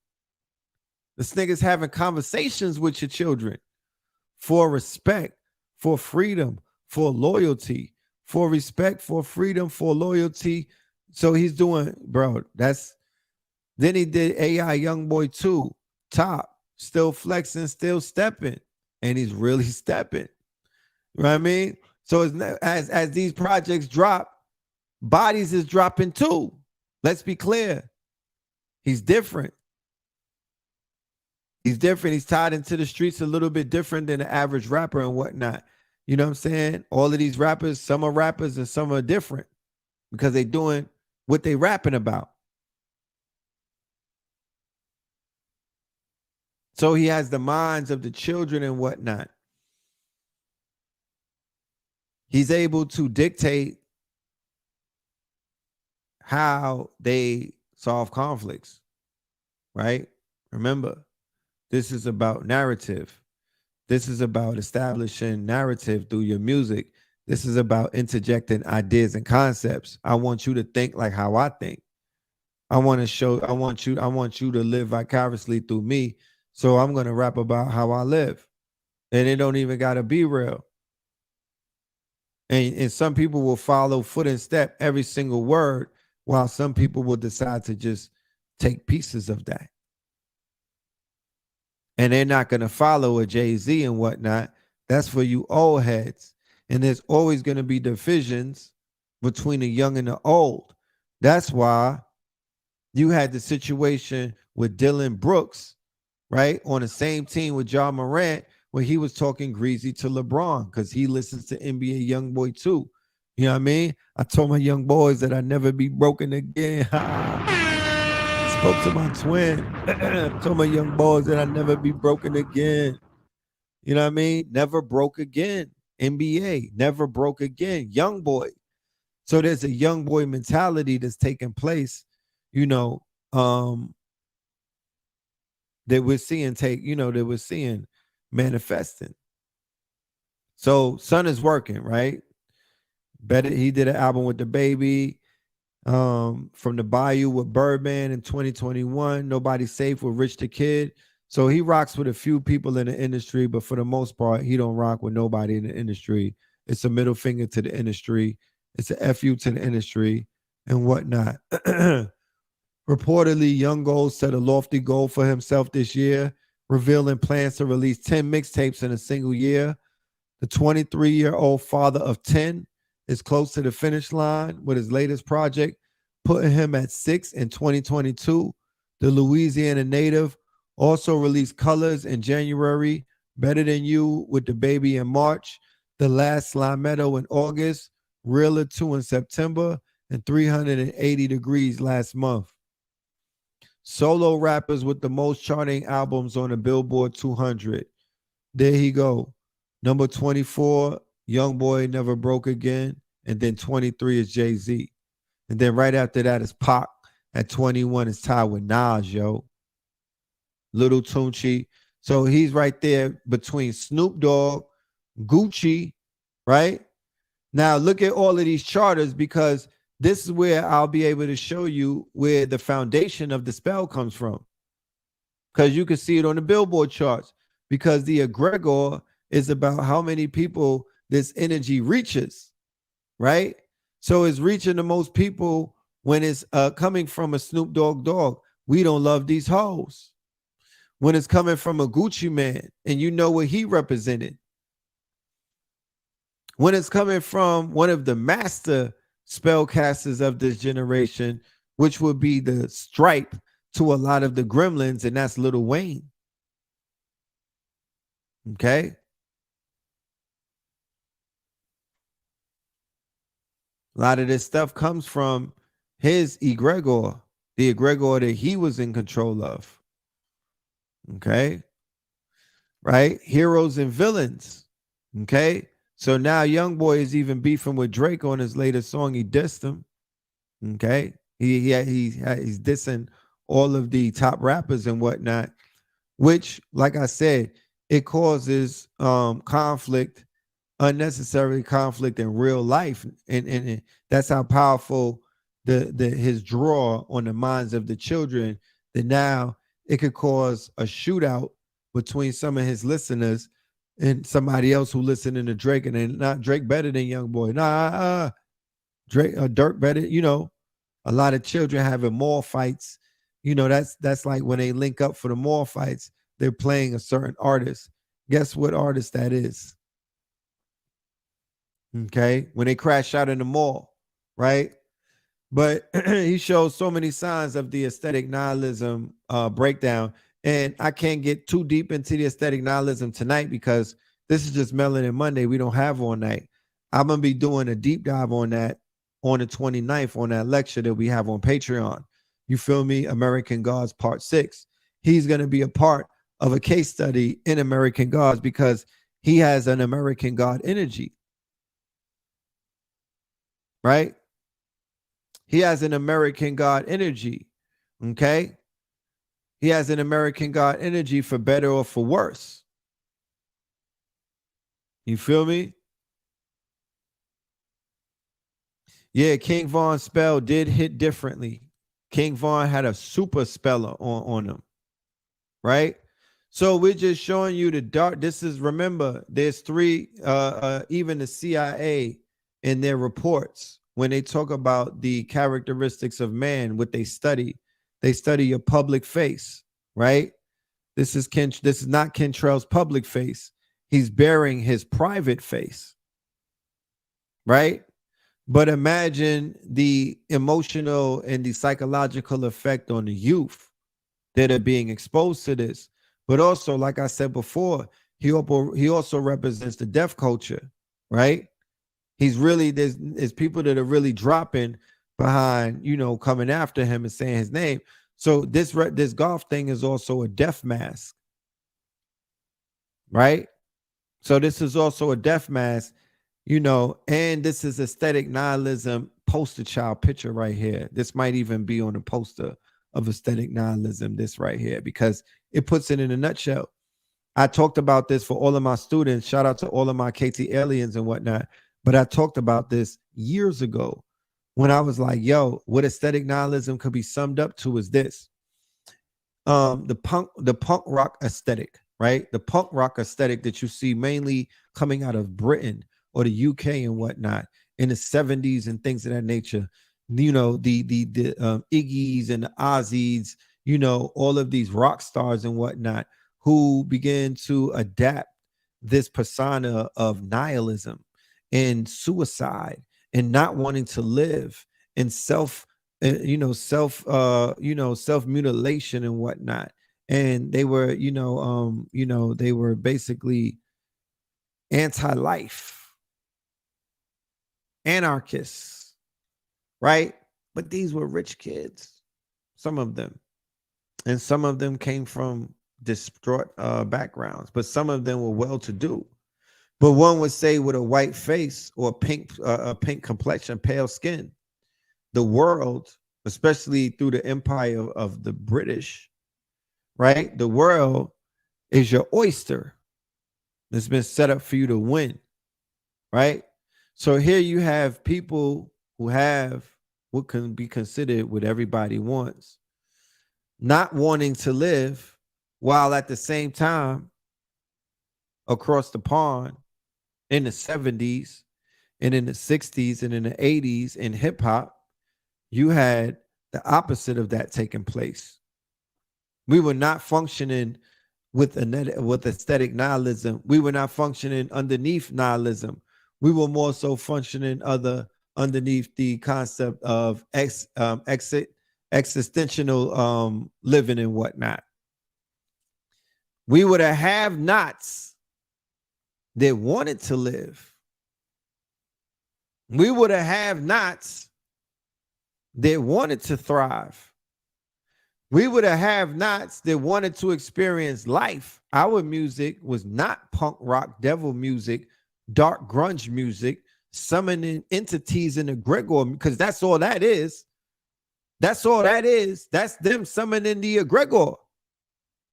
This nigga's having conversations with your children. For respect. For freedom. For loyalty. For respect. For freedom. For loyalty. So he's doing, bro, that's, then he did AI Youngboy 2, Top, still flexing, still stepping, and he's really stepping. You know what I mean? So as these projects drop, Bodies is dropping too. Let's be clear. He's different. He's different. He's tied into the streets a little bit different than the average rapper and whatnot. You know what I'm saying? All of these rappers, some are rappers and some are different because they're doing what they rapping about. So he has the minds of the children and whatnot. He's able to dictate how they solve conflicts, right? Remember, this is about narrative. This is about establishing narrative through your music. This is about interjecting ideas and concepts. I want you to think like how I think. I want you to live vicariously through me. So I'm going to rap about how I live. And it don't even got to be real. And some people will follow foot and step every single word, while some people will decide to just take pieces of that. And they're not going to follow a Jay-Z and whatnot. That's for you old heads. And there's always going to be divisions between the young and the old. That's why you had the situation with Dylan Brooks, right? On the same team with Ja Morant, where he was talking greasy to LeBron because he listens to NBA Youngboy too. You know what I mean? I told my young boys that I'd never be broken again. Spoke to my twin. Told my young boys that I'd never be broken again. You know what I mean? Never broke again. NBA, never broke again. Young boy. So there's a young boy mentality that's taking place, you know, that we're seeing manifesting. So Son is working, right? Better, he did an album with the Baby, from the Bayou with Birdman in 2021. Nobody's Safe with Rich the Kid. So he rocks with a few people in the industry, but for the most part, he don't rock with nobody in the industry. It's a middle finger to the industry. It's a FU to the industry and whatnot. Reportedly, Young Gold set a lofty goal for himself this year, revealing plans to release 10 mixtapes in a single year. The 23-year-old father of 10 is close to the finish line with his latest project, putting him at 6 in 2022. The Louisiana native also released Colors in January, Better Than You with the Baby in March, The Last Slimetto in August, Realer 2 in September, and 380 degrees last month. Solo rappers with the most charting albums on the Billboard 200. There he go. Number 24, Young Boy Never Broke Again. And then 23 is Jay-Z. And then right after that is Pac. At 21 is tied with Nas, yo. Little Tunchi. So he's right there between Snoop Dogg, Gucci, right? Now look at all of these charters, because this is where I'll be able to show you where the foundation of the spell comes from. Because you can see it on the Billboard charts, because the egregor is about how many people this energy reaches, right? So it's reaching the most people when it's coming from a Snoop Dogg. We don't love these hoes. When it's coming from a Gucci man, and you know what he represented. When it's coming from one of the master spellcasters of this generation, which would be the stripe to a lot of the gremlins, and that's Lil Wayne. Okay. A lot of this stuff comes from his egregor, the egregor that he was in control of. Okay. Right? Heroes and villains. Okay. So now Young Boy is even beefing with Drake on his latest song. He dissed him. Okay. He's dissing all of the top rappers and whatnot, which, like I said, it causes conflict, unnecessary conflict in real life. And that's how powerful his draw on the minds of the children, that now it could cause a shootout between some of his listeners and somebody else who listening to Drake, and then not Drake better than Young Boy. Drake, Dirk better. You know, a lot of children having mall fights. You know, that's like when they link up for the mall fights, they're playing a certain artist. Guess what artist that is? Okay, when they crash out in the mall, right? But he shows so many signs of the aesthetic nihilism breakdown. And I can't get too deep into the aesthetic nihilism tonight, because this is just Melanin Monday. We don't have all night. I'm going to be doing a deep dive on that on the 29th on that lecture that we have on Patreon. You feel me? American Gods Part 6. He's going to be a part of a case study in American Gods, because he has an American God energy. Right? He has an American God energy. Okay? He has an American God energy, for better or for worse. You feel me? Yeah, King Von's spell did hit differently. King Von had a super speller on him. Right? So we're just showing you the dark. This is, remember, there's three, even the CIA in their reports, when they talk about the characteristics of man, what they study your public face, right? This is not Kentrell's public face. He's bearing his private face, right? But imagine the emotional and the psychological effect on the youth that are being exposed to this. But also, like I said before, he also represents the deaf culture, right? He's really, there's people that are really dropping behind, you know, coming after him and saying his name. So this golf thing is also a death mask, right? So this is also a death mask, you know, and this is aesthetic nihilism poster child picture right here. This might even be on the poster of aesthetic nihilism, this right here, because it puts it in a nutshell. I talked about this for all of my students. Shout out to all of my KT aliens and whatnot. But I talked about this years ago when I was like, yo, what aesthetic nihilism could be summed up to is this. The punk rock aesthetic, right? The punk rock aesthetic that you see mainly coming out of Britain or the UK and whatnot in the 70s and things of that nature. You know, the Iggy's and the Ozzy's, you know, all of these rock stars and whatnot who began to adapt this persona of nihilism and suicide and not wanting to live and self mutilation and whatnot. And they were, they were basically anti-life, anarchists, right? But these were rich kids, some of them. And some of them came from distraught backgrounds, but some of them were well-to-do. But one would say with a white face or a pink complexion, pale skin, the world, especially through the empire of the British, right? The world is your oyster. It's been set up for you to win, right? So here you have people who have what can be considered what everybody wants, not wanting to live, while at the same time, across the pond in the 70s and in the 60s and in the 80s in hip hop, you had the opposite of that taking place. We were not functioning with aesthetic nihilism. We were not functioning underneath nihilism. We were more so functioning underneath the concept of existential living and whatnot. We were the have-nots that wanted to live. We were the have-nots that wanted to thrive. We were the have-nots that wanted to experience life. Our music was not punk rock, devil music, dark grunge music, summoning entities in the egregor, because that's all that is. That's all that is. That's them summoning the egregor.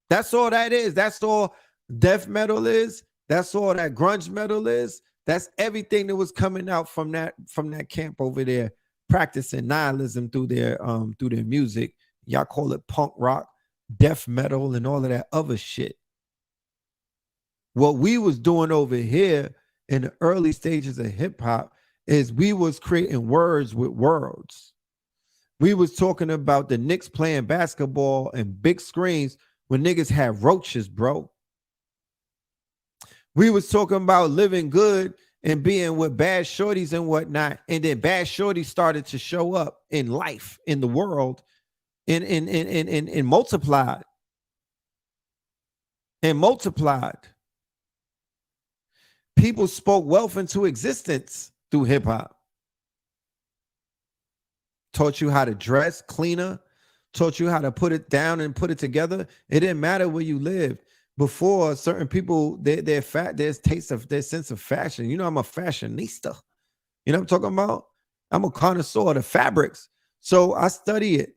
That's all that is. That's all death metal is. That's all that grunge metal is. That's everything that was coming out from that camp over there, practicing nihilism through their music. Y'all call it punk rock, death metal, and all of that other shit. What we was doing over here in the early stages of hip hop is we was creating words with worlds. We was talking about the Knicks playing basketball and big screens when niggas had roaches, bro. We was talking about living good and being with bad shorties and whatnot, and then bad shorties started to show up in life, in the world, and multiplied. And multiplied. People spoke wealth into existence through hip hop. Taught you how to dress cleaner, taught you how to put it down and put it together. It didn't matter where you lived. Before, certain people, their sense of fashion. You know, I'm a fashionista. You know what I'm talking about? I'm a connoisseur of the fabrics. So I study it.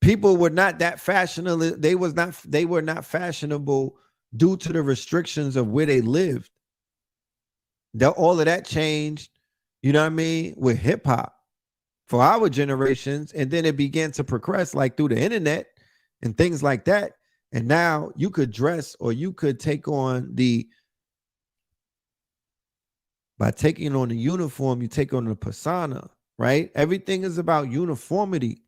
People were not that fashionable. They were not fashionable due to the restrictions of where they lived. All of that changed, you know what I mean, with hip hop for our generations. And then it began to progress like through the internet and things like that. And now you could dress, or you could take on by taking on the uniform, you take on the persona, right? Everything is about uniformity.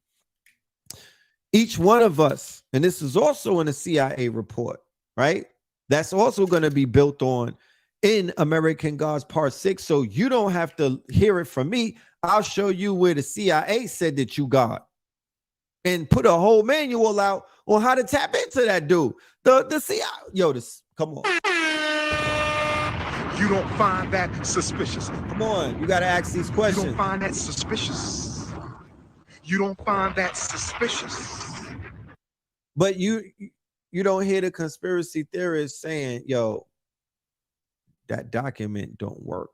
Each one of us, and this is also in a CIA report, right? That's also going to be built on in American Gods Part 6. So you don't have to hear it from me. I'll show you where the CIA said that you got, and put a whole manual out on how to tap into that dude. The CIA, come on. You don't find that suspicious. Come on, you got to ask these questions. You don't find that suspicious. You don't find that suspicious. But you don't hear the conspiracy theorists saying, yo, that document don't work.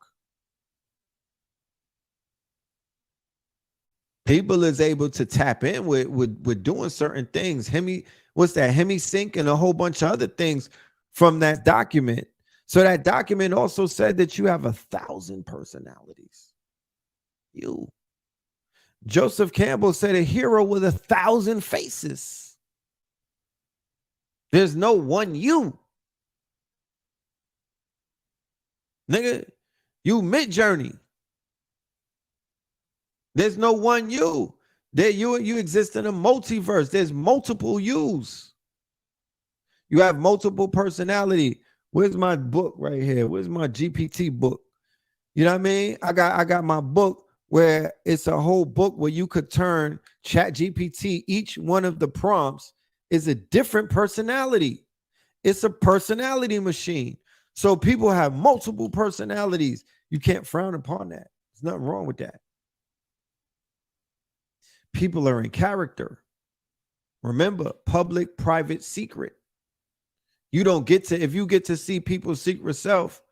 People is able to tap in with doing certain things. Hemisync and a whole bunch of other things from that document. So that document also said that you have 1,000 personalities. You. Joseph Campbell said a hero with 1,000 faces. There's no one you. Nigga, you mid-journey. There's no one you. There you exist in a multiverse. There's multiple yous. You have multiple personality. Where's my book right here? Where's my GPT book? You know what I mean? I got my book where it's a whole book where you could turn Chat GPT. Each one of the prompts is a different personality. It's a personality machine. So people have multiple personalities. You can't frown upon that. There's nothing wrong with that. people are in character. Remember, public, private, secret. You don't get to, if you get to see people's secret self,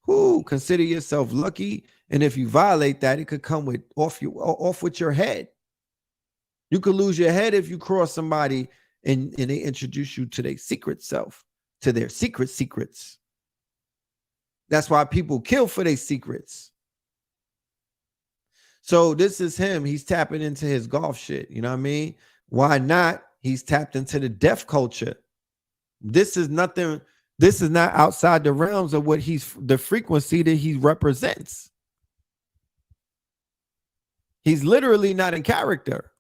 consider yourself lucky. And if you violate that, it could come with off with your head. You could lose your head if you cross somebody and they introduce you to their secret self, to their secrets. That's why people kill for their secrets. So this is him. He's tapping into his golf shit. You know what I mean? Why not? He's tapped into the deaf culture. This is nothing. This is not outside the realms of what the frequency that he represents. He's literally not in character.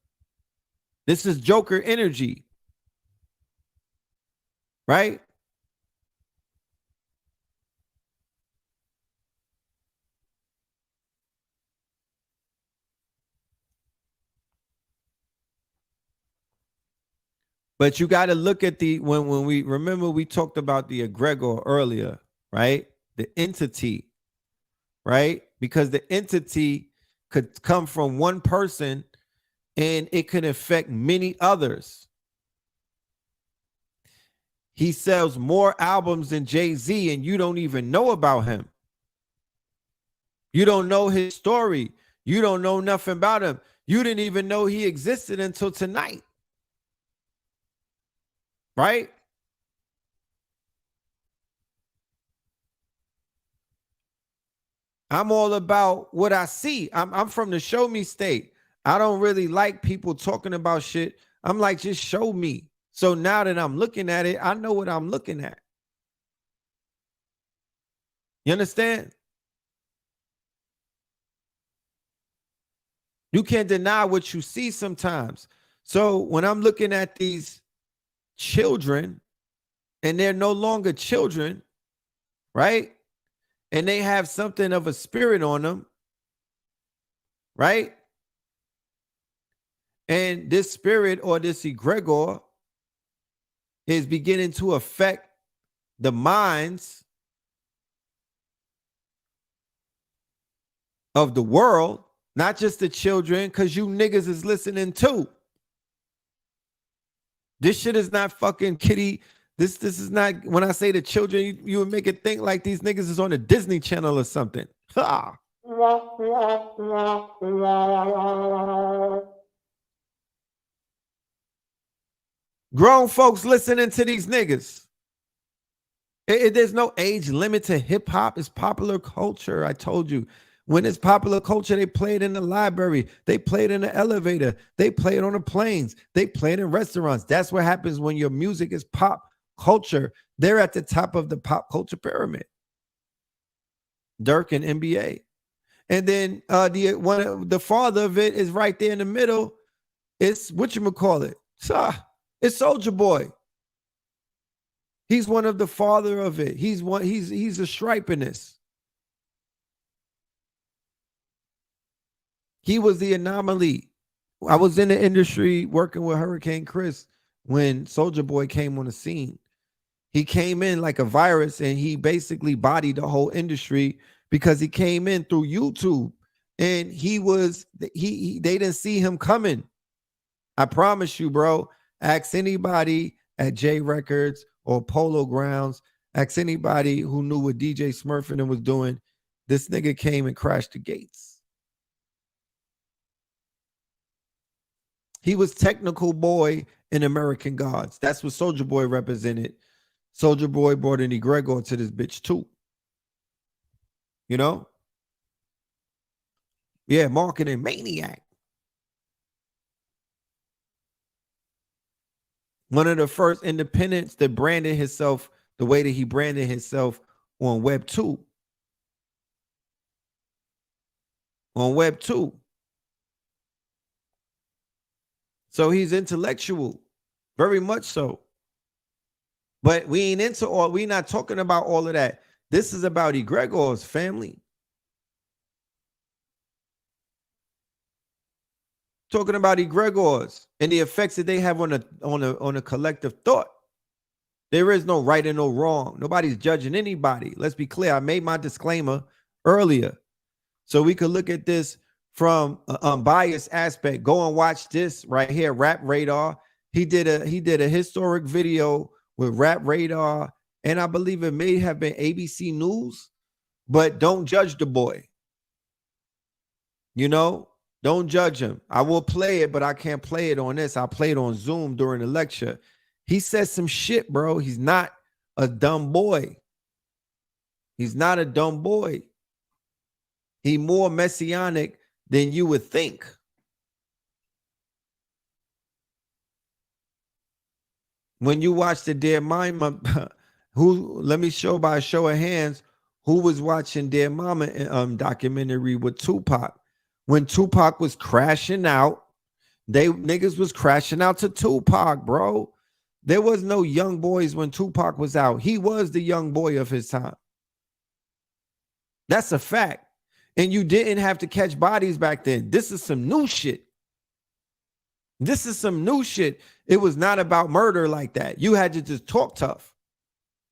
This is Joker energy. Right? But you got to look at when we remember we talked about the egregor earlier, right? The entity, right? Because the entity could come from one person and it could affect many others. He sells more albums than Jay-Z and you don't even know about him. You don't know his story. You don't know nothing about him. You didn't even know he existed until tonight. Right? I'm all about what I see. I'm from the show me state. I don't really like people talking about shit. I'm like, just show me. So now that I'm looking at it, I know what I'm looking at. You understand? You can't deny what you see sometimes. So when I'm looking at these children and they're no longer children, right? And they have something of a spirit on them, right? And this spirit or this egregor is beginning to affect the minds of the world, not just the children, because you niggas is listening too. This shit is not fucking kiddie. This is not, when I say the children, you would make it think like these niggas is on a Disney Channel or something. Ha! Grown folks listening to these niggas. There's no age limit to hip hop. It's popular culture. I told you. When it's popular culture, they play it in the library. They play it in the elevator. They play it on the planes. They play it in restaurants. That's what happens when your music is pop culture. They're at the top of the pop culture pyramid. Dirk and NBA. And then the father of it is right there in the middle. It's whatchamacallit. It's Soulja Boy. He's one of the father of it. He's a stripe in this. He was the anomaly. I was in the industry working with Hurricane Chris when Soulja Boy came on the scene. He came in like a virus and he basically bodied the whole industry because he came in through YouTube and they didn't see him coming. I promise you, bro. Ask anybody at J Records or Polo Grounds. Ask anybody who knew what DJ Smurfing was doing. This nigga came and crashed the gates. He was technical boy in American Gods. That's what Soulja Boy represented. Soulja Boy brought an egregor to this bitch too. You know? Yeah, marketing maniac. One of the first independents that branded himself the way that he branded himself on Web 2. On Web 2. So he's intellectual, very much so. But we ain't into we not talking about all of that. This is about egregors, family. Talking about egregors and the effects that they have on a collective thought. There is no right and no wrong. Nobody's judging anybody. Let's be clear. I made my disclaimer earlier. So we could look at this from an unbiased aspect, go and watch this right here, Rap Radar. He did a historic video with Rap Radar, and I believe it may have been ABC News, but don't judge the boy. You know, don't judge him. I will play it, but I can't play it on this. I played on Zoom during the lecture. He said some shit, bro. He's not a dumb boy. He's not a dumb boy. He's more messianic than you would think. When you watch the Dead Mama, let me show by a show of hands, who was watching Dead Mama documentary with Tupac? When Tupac was crashing out, niggas was crashing out to Tupac, bro. There was no young boys when Tupac was out. He was the young boy of his time. That's a fact. And you didn't have to catch bodies back then. This is some new shit. This is some new shit. It was not about murder like that. You had to just talk tough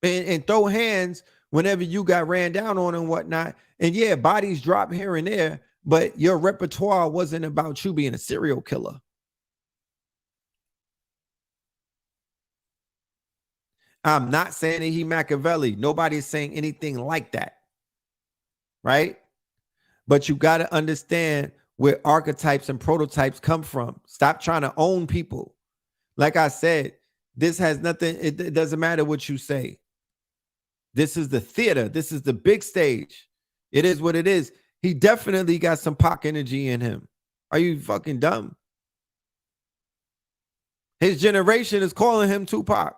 and throw hands whenever you got ran down on and whatnot. And yeah, bodies drop here and there, but your repertoire wasn't about you being a serial killer. I'm not saying that he Machiavelli. Nobody's saying anything like that. Right? But you got to understand where archetypes and prototypes come from. Stop trying to own people. Like I said, this has nothing. It doesn't matter what you say. This is the theater. This is the big stage. It is what it is. He definitely got some Pac energy in him. Are you fucking dumb? His generation is calling him Tupac.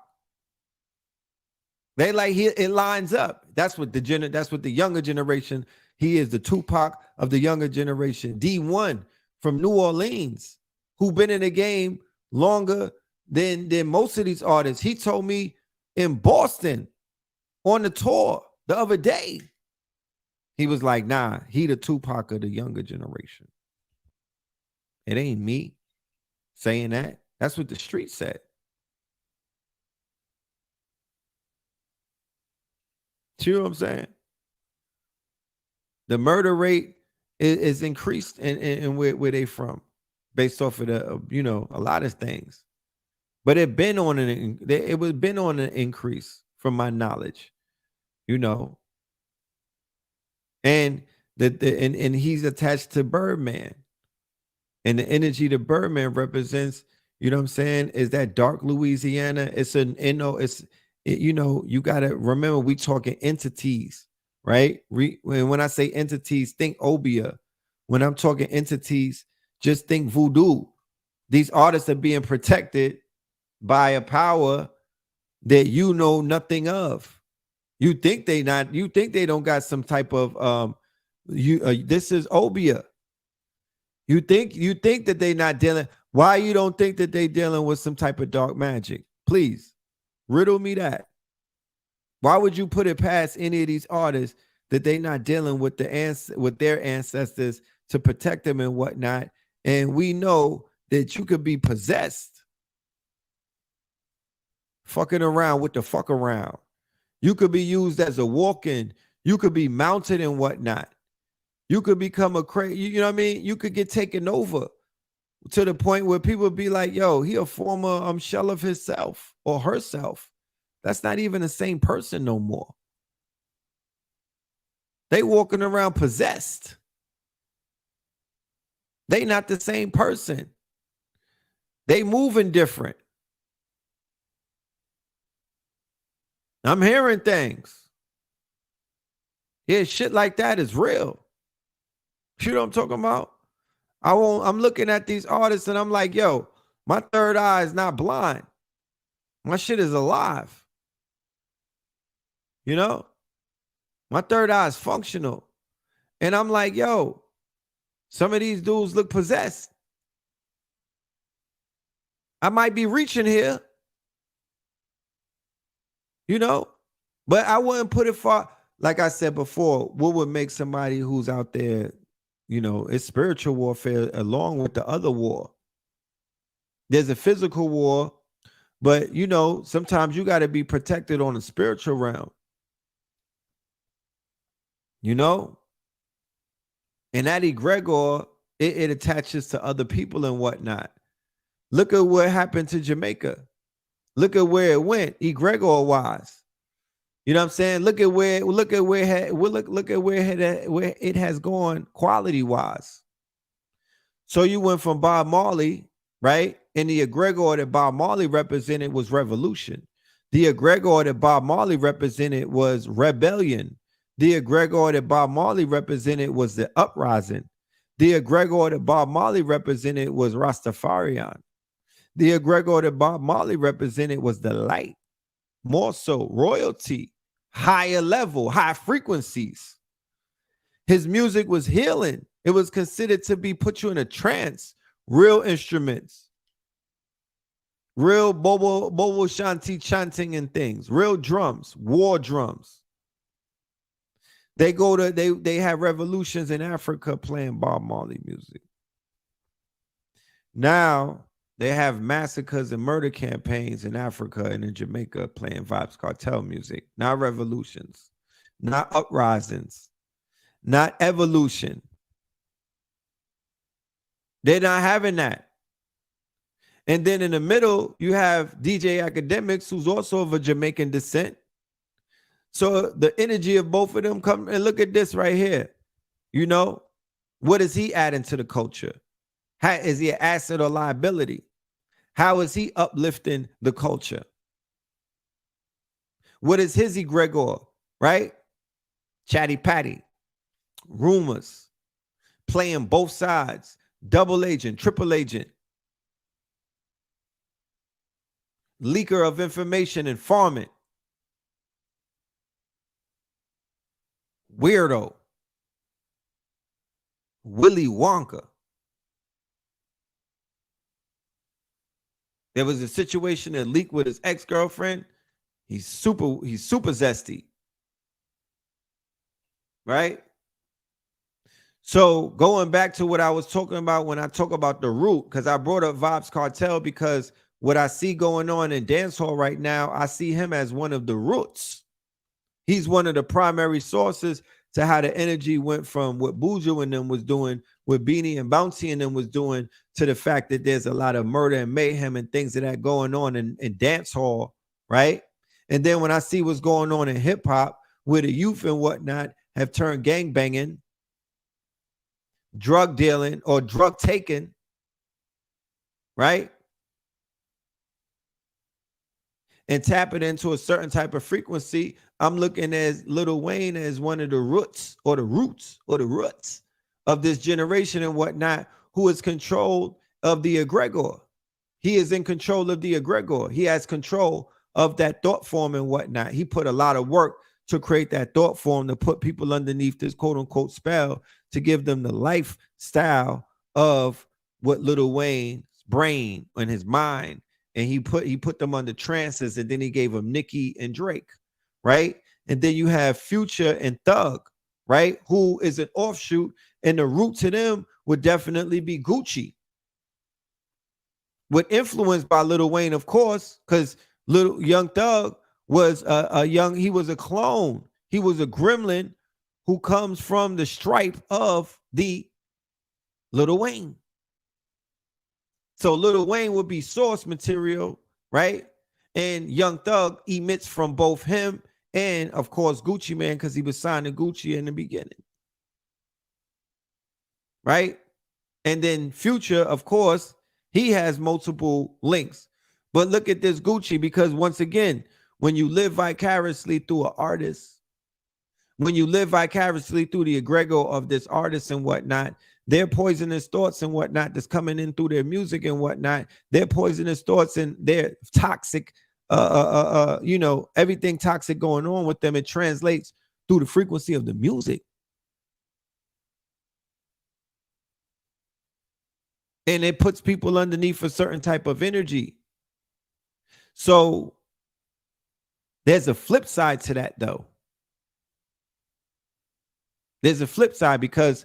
They like it lines up. That's what the younger generation. He is the Tupac of the younger generation. D1 from New Orleans, who been in the game longer than most of these artists. He told me in Boston on the tour the other day, he was like, nah, he the Tupac of the younger generation. It ain't me saying that. That's what the street said. You know what I'm saying? The murder rate is increased in where they from, based off of the a lot of things. But it been on an increase from my knowledge, and and he's attached to Birdman, and the energy that Birdman represents, you know what I'm saying, is that dark Louisiana. It's you got to remember, we talking entities, right? When I say entities, think Obia. When I'm talking entities, just think voodoo. These artists are being protected by a power that you know nothing of. You think they don't got some type of this is Obia. You think that they not dealing. Why you don't think that they dealing with some type of dark magic? Please riddle me that. Why would you put it past any of these artists that they not dealing with with their ancestors to protect them and whatnot? And we know that you could be possessed, fucking around with the fuck around. You could be used as a walk-in. You could be mounted and whatnot. You could become a crazy, you know what I mean? You could get taken over to the point where people be like, yo, he a former shell of himself or herself. That's not even the same person no more. They walking around possessed. They not the same person. They moving different. I'm hearing things. Yeah, shit like that is real. You know what I'm talking about? I'm looking at these artists and I'm like, yo, my third eye is not blind. My shit is alive. You know? My third eye is functional. And I'm like, yo, some of these dudes look possessed. I might be reaching here. But I wouldn't put it far. Like I said before, what would make somebody who's out there, it's spiritual warfare along with the other war. There's a physical war, but sometimes you got to be protected on the spiritual realm. And that egregor it attaches to other people and whatnot. Look at what happened to Jamaica. Look at where it went, egregor wise. You know what I'm saying? Look at where it has gone quality wise. So you went from Bob Marley, right? And the egregor that Bob Marley represented was revolution. The egregor that Bob Marley represented was rebellion. The egregor that Bob Marley represented was the uprising. The egregor that Bob Marley represented was Rastafarian. The egregor that Bob Marley represented was the light, more so royalty, higher level, high frequencies. His music was healing. It was considered to be put you in a trance. Real instruments, real bobo shanti chanting and things, real drums, war drums. They have revolutions in Africa playing Bob Marley music. Now they have massacres and murder campaigns in Africa and in Jamaica playing Vybz Kartel music. Not revolutions, not uprisings, not evolution. They're not having that. And then in the middle, you have DJ Academics, who's also of a Jamaican descent. So the energy of both of them come and look at this right here. You know, what is he adding to the culture? How is he an asset or liability? How is he uplifting the culture? What is his egregor, right? Chatty patty, rumors, playing both sides, double agent, triple agent, leaker of information, informant, weirdo, Willy Wonka. There was a situation that leaked with his ex-girlfriend. He's super zesty. Right? So going back to what I was talking about when I talk about the root, because I brought up Vybz Kartel because what I see going on in dancehall right now, I see him as one of the roots. He's one of the primary sources to how the energy went from what Buju and them was doing, what Beanie and Bouncy and them was doing, to the fact that there's a lot of murder and mayhem and things of that going on in dance hall, right? And then when I see what's going on in hip hop, where the youth and whatnot have turned gang banging, drug dealing, or drug taking, right? And tap it into a certain type of frequency, I'm looking at Lil Wayne as one of the roots of this generation and whatnot, who is controlled of the egregor. He is in control of the egregor. He has control of that thought form and whatnot. He put a lot of work to create that thought form, to put people underneath this quote unquote spell, to give them the lifestyle of what Lil Wayne's brain and his mind. And he put them under trances, and then he gave them Nicki and Drake, right? And then you have Future and Thug, right? Who is an offshoot, and the root to them would definitely be Gucci. With influenced by Lil Wayne, of course, because Young Thug was he was a clone. He was a gremlin who comes from the stripe of the Lil Wayne. So Lil Wayne would be source material, right? And Young Thug emits from both him and, of course, Gucci Mane, because he was signed to Gucci in the beginning, right? And then Future, of course, he has multiple links. But look at this Gucci, because once again, when you live vicariously through an artist, when you live vicariously through the egregor of this artist and whatnot, their poisonous thoughts and whatnot that's coming in through their music and whatnot, their poisonous thoughts and their toxic, everything toxic going on with them, it translates through the frequency of the music. And it puts people underneath a certain type of energy. So there's a flip side to that, though. There's a flip side, because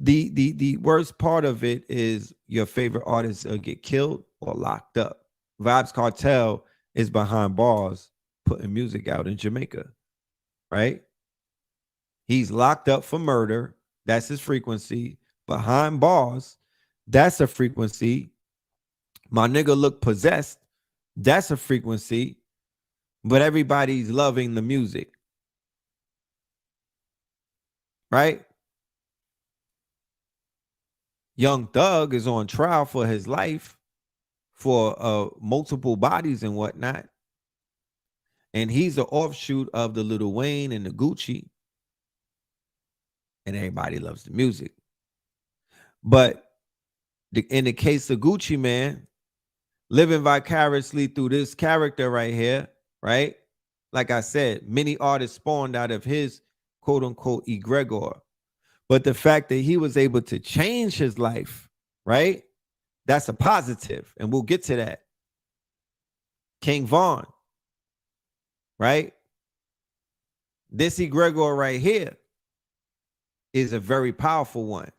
the worst part of it is your favorite artists get killed or locked up. Vybz Kartel is behind bars putting music out in Jamaica, right? He's locked up for murder. That's his frequency. behind bars, that's a frequency. My nigga look possessed, that's a frequency. But everybody's loving the music, right? Young Thug is on trial for his life for multiple bodies and whatnot. And he's an offshoot of the Lil Wayne and the Gucci. And everybody loves the music. But in the case of Gucci Man, living vicariously through this character right here, right? Like I said, many artists spawned out of his quote unquote egregor. But the fact that he was able to change his life, right? That's a positive. And we'll get to that. King Von, right? This egregor right here is a very powerful one.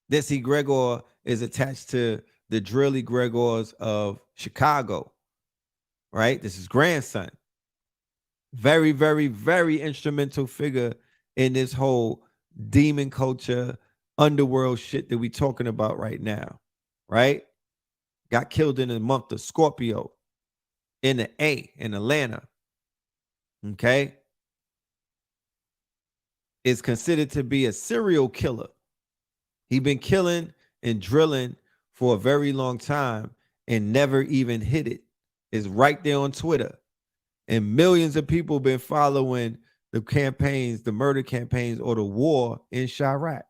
This egregor is attached to the drill egregors of Chicago, right? This is grandson. Very, very, very instrumental figure in this whole demon culture, underworld shit that we talking about right now, right? Got killed in the month of Scorpio in the A in Atlanta, okay? Is considered to be a serial killer. He been killing and drilling for a very long time and never even hit it. It's right there on Twitter. And millions of people been following the campaigns, the murder campaigns, or the war in Chirac.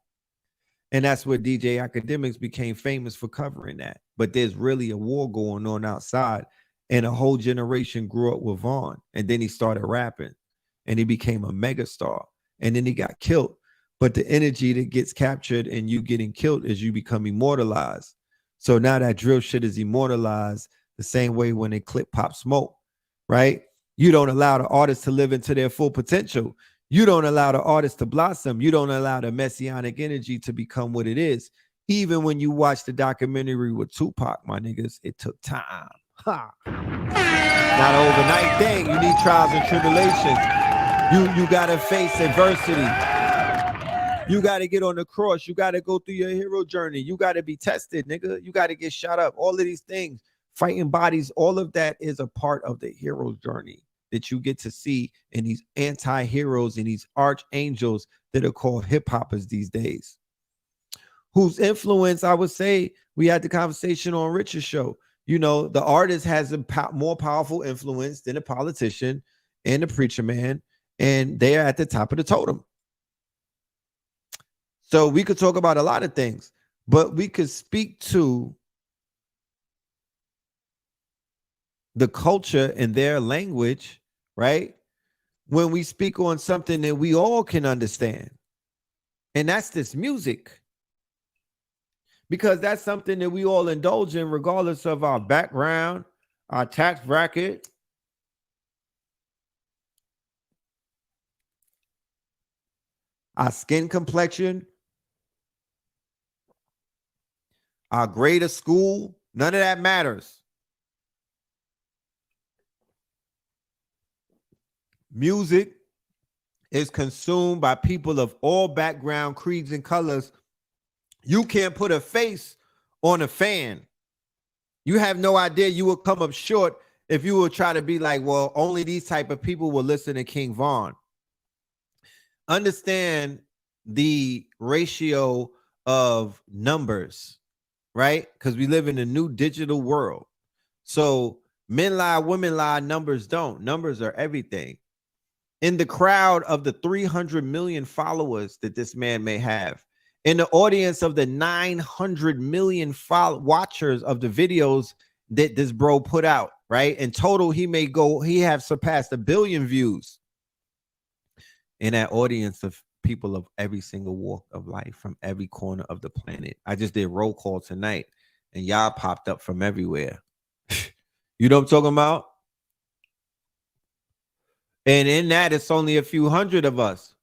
And that's what DJ Academics became famous for covering that. But there's really a war going on outside. And a whole generation grew up with Vaughn. And then he started rapping. And he became a megastar. And then he got killed. But the energy that gets captured and you getting killed is you become immortalized. So now that drill shit is immortalized the same way when they clip Pop Smoke, right? You don't allow the artist to live into their full potential. You don't allow the artist to blossom. You don't allow the messianic energy to become what it is. Even when you watch the documentary with Tupac, my niggas, it took time. Ha. Not an overnight thing. You need trials and tribulations. You got to face adversity. You got to get on the cross. You got to go through your hero journey. You got to be tested, nigga. You got to get shot up. All of these things, fighting bodies, all of that is a part of the hero's journey that you get to see in these anti-heroes and these archangels that are called hip-hoppers these days. Whose influence, I would say, we had the conversation on Richard's show. You know, the artist has a more powerful influence than a politician and a preacher man, and they are at the top of the totem. So we could talk about a lot of things, but we could speak to the culture and their language, right? When we speak on something that we all can understand. And that's this music. Because that's something that we all indulge in regardless of our background, our tax bracket, our skin complexion, our grade of school. None of that matters. Music is consumed by people of all background, creeds, and colors. You can't put a face on a fan. You have no idea you will come up short if you will try to be like, well, only these type of people will listen to King Von. Understand the ratio of numbers, right? Because we live in a new digital world. So men lie, women lie, numbers don't. Numbers are everything. In the crowd of the 300 million followers that this man may have, in the audience of the 900 million watchers of the videos that this bro put out, right? In total, he have surpassed 1 billion views. In that audience of people of every single walk of life from every corner of the planet. I just did roll call tonight and y'all popped up from everywhere. You know what I'm talking about? And in that, it's only a few hundred of us.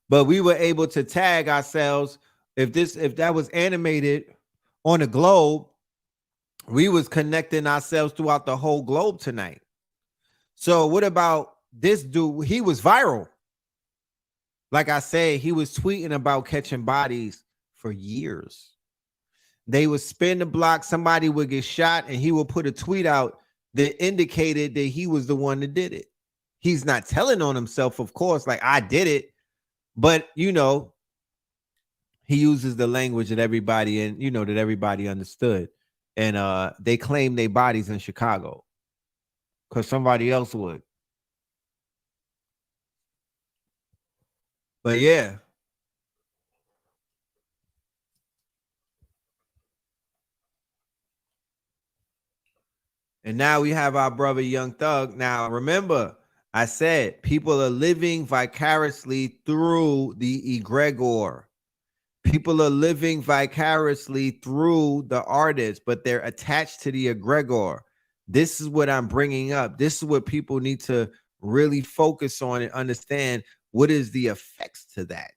But we were able to tag ourselves. If that was animated on a globe, we was connecting ourselves throughout the whole globe tonight. So what about this dude? He was viral. Like I said, he was tweeting about catching bodies for years. They would spin the block, somebody would get shot, and he would put a tweet out that indicated that he was the one that did it. He's not telling on himself, of course, like I did it, but you know, he uses the language that everybody and you know that everybody understood. And they claim their bodies in Chicago because somebody else would. But yeah. And now we have our brother Young Thug. Now, remember, I said people are living vicariously through the egregor. People are living vicariously through the artist, but they're attached to the egregor. This is what I'm bringing up. This is what people need to really focus on and understand. What is the effects to that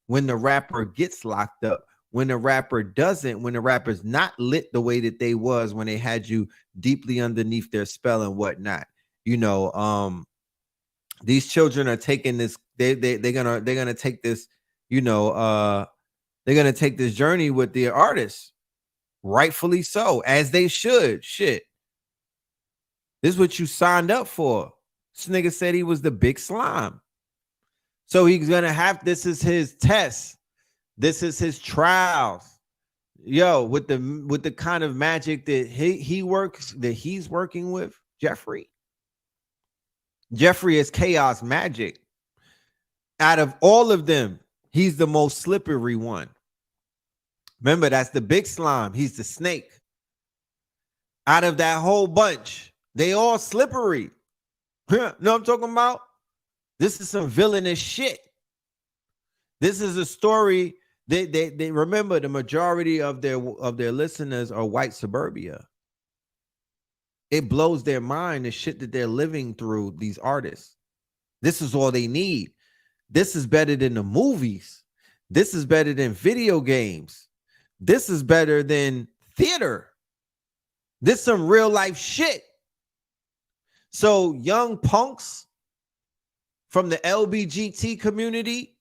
when the rapper gets locked up? When the rapper doesn't, when the rapper's not lit the way that they was when they had you deeply underneath their spell and whatnot. You know, these children are taking this, they're gonna take this, you know, they're gonna take this journey with the artists, rightfully so, as they should. Shit. This is what you signed up for. This nigga said he was the big slime. So he's gonna have, this is his test. This is his trials. Yo, with the kind of magic that he's working with, Jeffrey. Jeffrey is chaos magic. Out of all of them, he's the most slippery one. Remember, that's the big slime. He's the snake. Out of that whole bunch, they all slippery. Know what I'm talking about? This is some villainous shit. This is a story. They remember the majority of their listeners are white suburbia. It blows their mind the shit that they're living through, these artists. This is all they need. This is better than the movies. This is better than video games. This is better than theater. This is some real life shit. So young punks from the LBGT community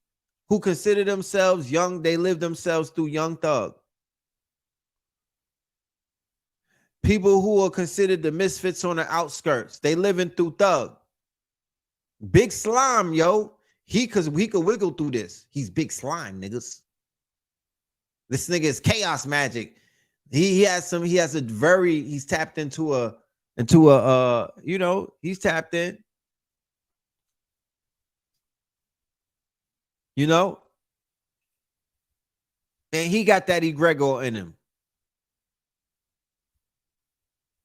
who consider themselves young, they live themselves through Young Thug. People who are considered the misfits on the outskirts, they living through Thug. Big slime, yo. We could wiggle through this. He's big slime, niggas. This nigga is chaos magic. He's tapped into a, you know, he's tapped in. You know, and he got that egregor in him.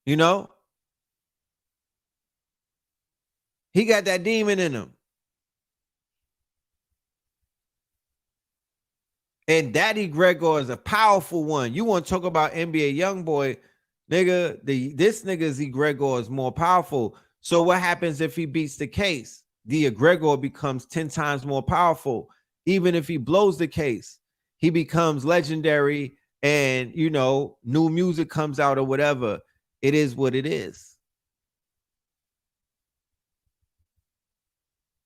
You know, he got that demon in him. And that egregor is a powerful one. You want to talk about NBA Youngboy, nigga, this nigga's egregor is more powerful. So what happens if he beats the case? The egregor becomes 10 times more powerful. Even if he blows the case, he becomes legendary and, you know, new music comes out or whatever. It is what it is.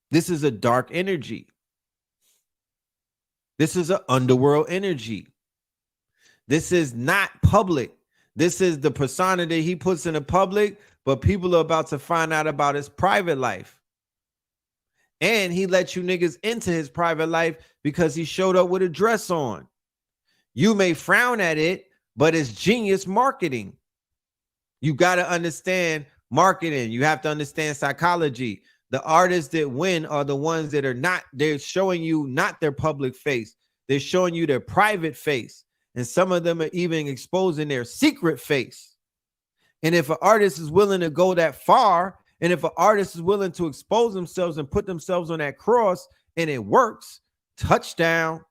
This is a dark energy. This is an underworld energy. This is not public. This is the persona that he puts in the public, but people are about to find out about his private life. And he let you niggas into his private life because he showed up with a dress on. You may frown at it, but it's genius marketing. You got to understand marketing. You have to understand psychology. The artists that win are the ones that are not, they're showing you not their public face. They're showing you their private face. And some of them are even exposing their secret face. And if an artist is willing to go that far, and if an artist is willing to expose themselves and put themselves on that cross and it works, touchdown.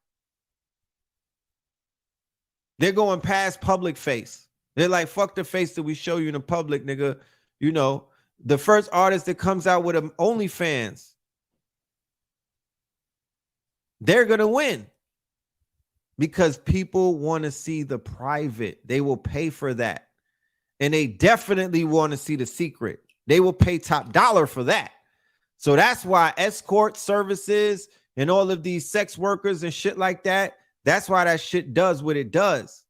They're going past public face. They're like, fuck the face that we show you in the public, nigga. You know, the first artist that comes out with an OnlyFans, they're going to win because people want to see the private. They will pay for that. And they definitely want to see the secret. They will pay top dollar for that. So that's why escort services and all of these sex workers and shit like that. That's why that shit does what it does.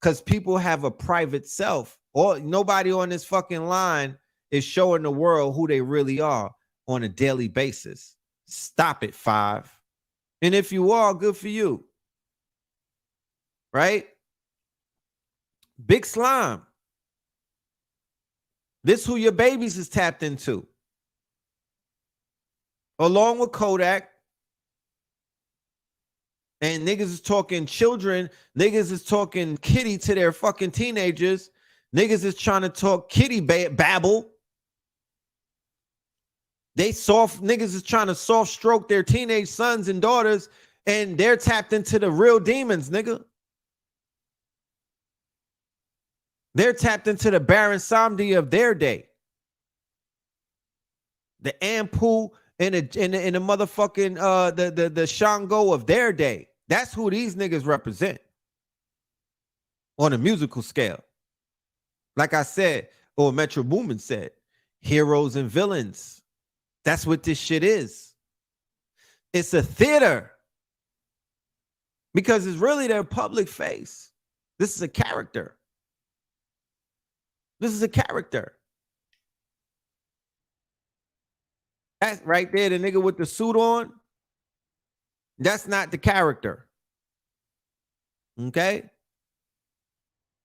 Because people have a private self. Or nobody on this fucking line is showing the world who they really are on a daily basis. Stop it, 5. And if you are, good for you. Right? Big Slime. This who your babies is tapped into. Along with Kodak. And niggas is talking children. Niggas is talking kitty to their fucking teenagers. Niggas is trying to talk kitty babble. Niggas is trying to soft stroke their teenage sons and daughters, and they're tapped into the real demons, nigga. They're tapped into the Baron Samedi of their day. The Ampu and the motherfucking the Shango of their day. That's who these niggas represent on a musical scale. Like I said, or Metro Boomin said, heroes and villains. That's what this shit is. It's a theater. Because it's really their public face. This is a character. This is a character. That's right there, the nigga with the suit on. That's not the character. Okay?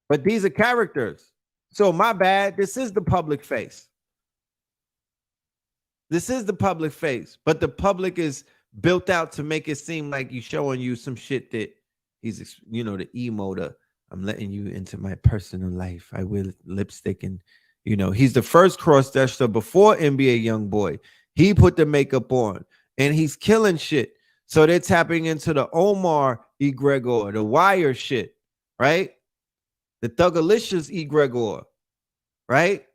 But these are characters. So my bad, this is the public face. This is the public face. But the public is built out to make it seem like he's showing you some shit that he's, you know, the emo, I'm letting you into my personal life. I wear lipstick and, you know, he's the first cross-dresser before NBA Youngboy. He put the makeup on and he's killing shit. So they're tapping into the Omar egregor, the Wire shit, right? The Thugalicious egregor, right?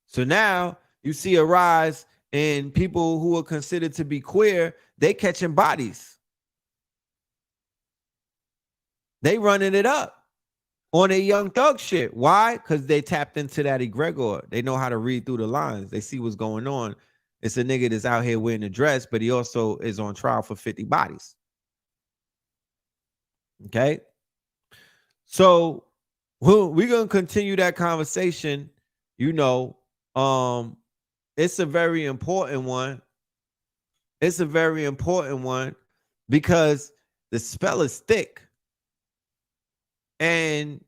So now you see a rise in people who are considered to be queer. They catching bodies. They running it up on a Young Thug shit. Why? Because they tapped into that egregor. They know how to read through the lines. They see what's going on. It's a nigga that's out here wearing a dress, but he also is on trial for 50 bodies. Okay? So we're going to continue that conversation. You know, it's a very important one. It's a very important one because the spell is thick. And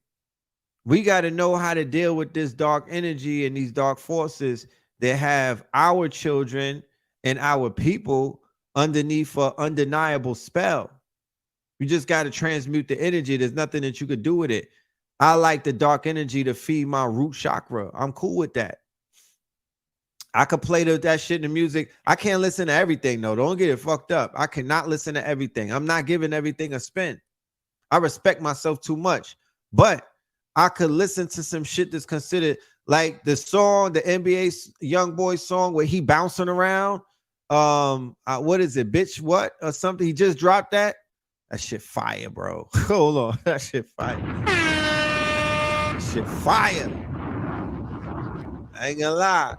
we got to know how to deal with this dark energy and these dark forces that have our children and our people underneath an undeniable spell. You just got to transmute the energy. There's nothing that you could do with it. I like the dark energy to feed my root chakra. I'm cool with that. I could play that shit in the music. I can't listen to everything, though. Don't get it fucked up. I cannot listen to everything. I'm not giving everything a spin. I respect myself too much. But I could listen to some shit that's considered like the song, the NBA Youngboy song where he bouncing around. What is it, bitch? What or something? He just dropped that. That shit fire, bro. Hold on, that shit fire. That shit fire. I ain't gonna lie.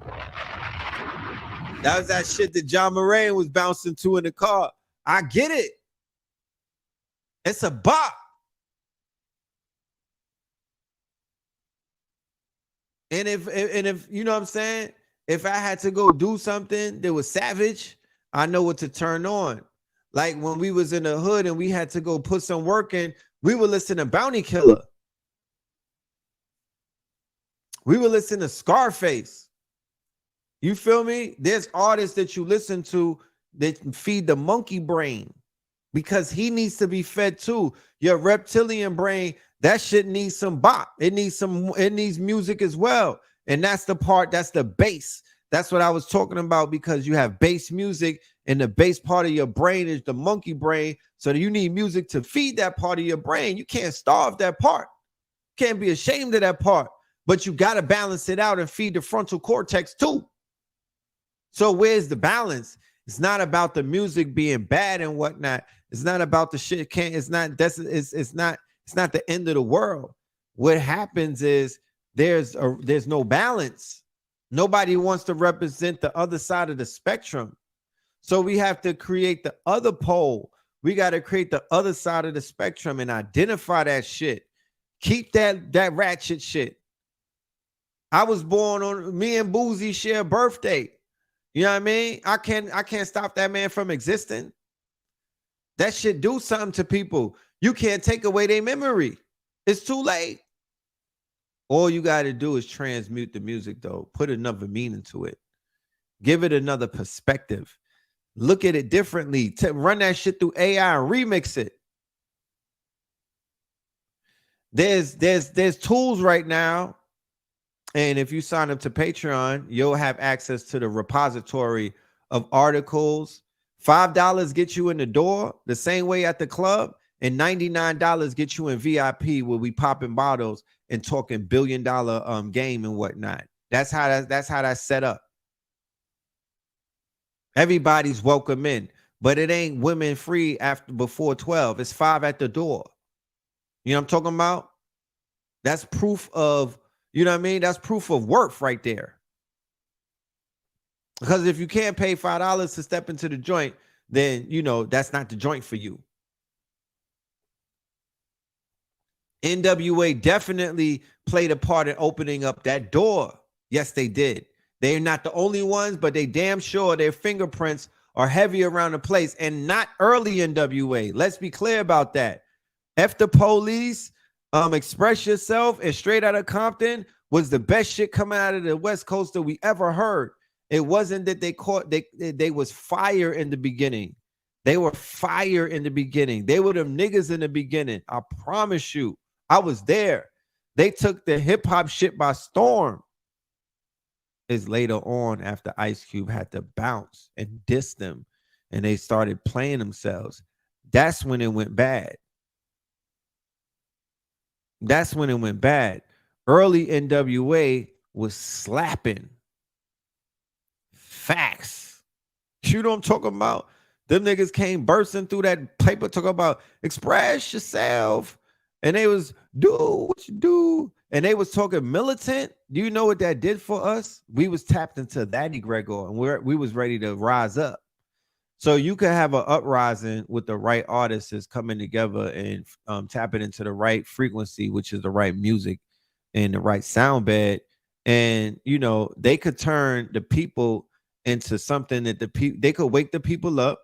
That was that shit that John Moran was bouncing to in the car. I get it. It's a bop. And if you know what I'm saying, if I had to go do something that was savage, I know what to turn on. Like when we was in the hood and we had to go put some work in, we would listen to Bounty Killer. We would listen to Scarface. You feel me? There's artists that you listen to that feed the monkey brain because he needs to be fed too. Your reptilian brain, that shit needs some bop. It needs music as well. And that's the part, that's the bass. That's what I was talking about because you have bass music and the bass part of your brain is the monkey brain. So you need music to feed that part of your brain. You can't starve that part. Can't be ashamed of that part, but you got to balance it out and feed the frontal cortex too. So where's the balance? It's not about the music being bad and whatnot. It's not about the shit. It's not the end of the world. What happens is there's no balance. Nobody wants to represent the other side of the spectrum. So we have to create the other pole. We got to create the other side of the spectrum and identify that shit. Keep that ratchet shit. I was born on, me and Boozy share a birthday. You know what I mean? I can't stop that man from existing. That shit do something to people. You can't take away their memory. It's too late. All you got to do is transmute the music, though. Put another meaning to it. Give it another perspective. Look at it differently. Run that shit through AI and remix it. There's tools right now. And if you sign up to Patreon, you'll have access to the repository of articles. $5 gets you in the door the same way at the club, and $99 gets you in VIP where we popping bottles and talking $1 billion game and whatnot. That's how that's set up. Everybody's welcome in, but it ain't women free before 12. It's 5 at the door. You know what I'm talking about? That's proof of, you know what I mean? That's proof of worth right there. Because if you can't pay $5 to step into the joint, then, you know, that's not the joint for you. NWA definitely played a part in opening up that door. Yes, they did. They're not the only ones, but they damn sure their fingerprints are heavy around the place, and not early NWA. Let's be clear about that. F the Police, Express Yourself, and Straight Outta Compton was the best shit coming out of the West Coast that we ever heard. It wasn't that they was fire in the beginning. They were fire in the beginning. They were them niggas in the beginning. I promise you. I was there. They took the hip hop shit by storm. Is later on, after Ice Cube had to bounce and diss them and they started playing themselves. That's when it went bad. That's when it went bad. Early NWA was slapping. Facts. You know what I'm talking about? Them niggas came bursting through that paper talking about express yourself. And they was do what you do. And they was talking militant. Do you know what that did for us? We was tapped into that egregor, and we was ready to rise up. So you could have an uprising with the right artists coming together and tapping into the right frequency, which is the right music and the right sound bed. And, you know, they could turn the people into something that they could wake the people up.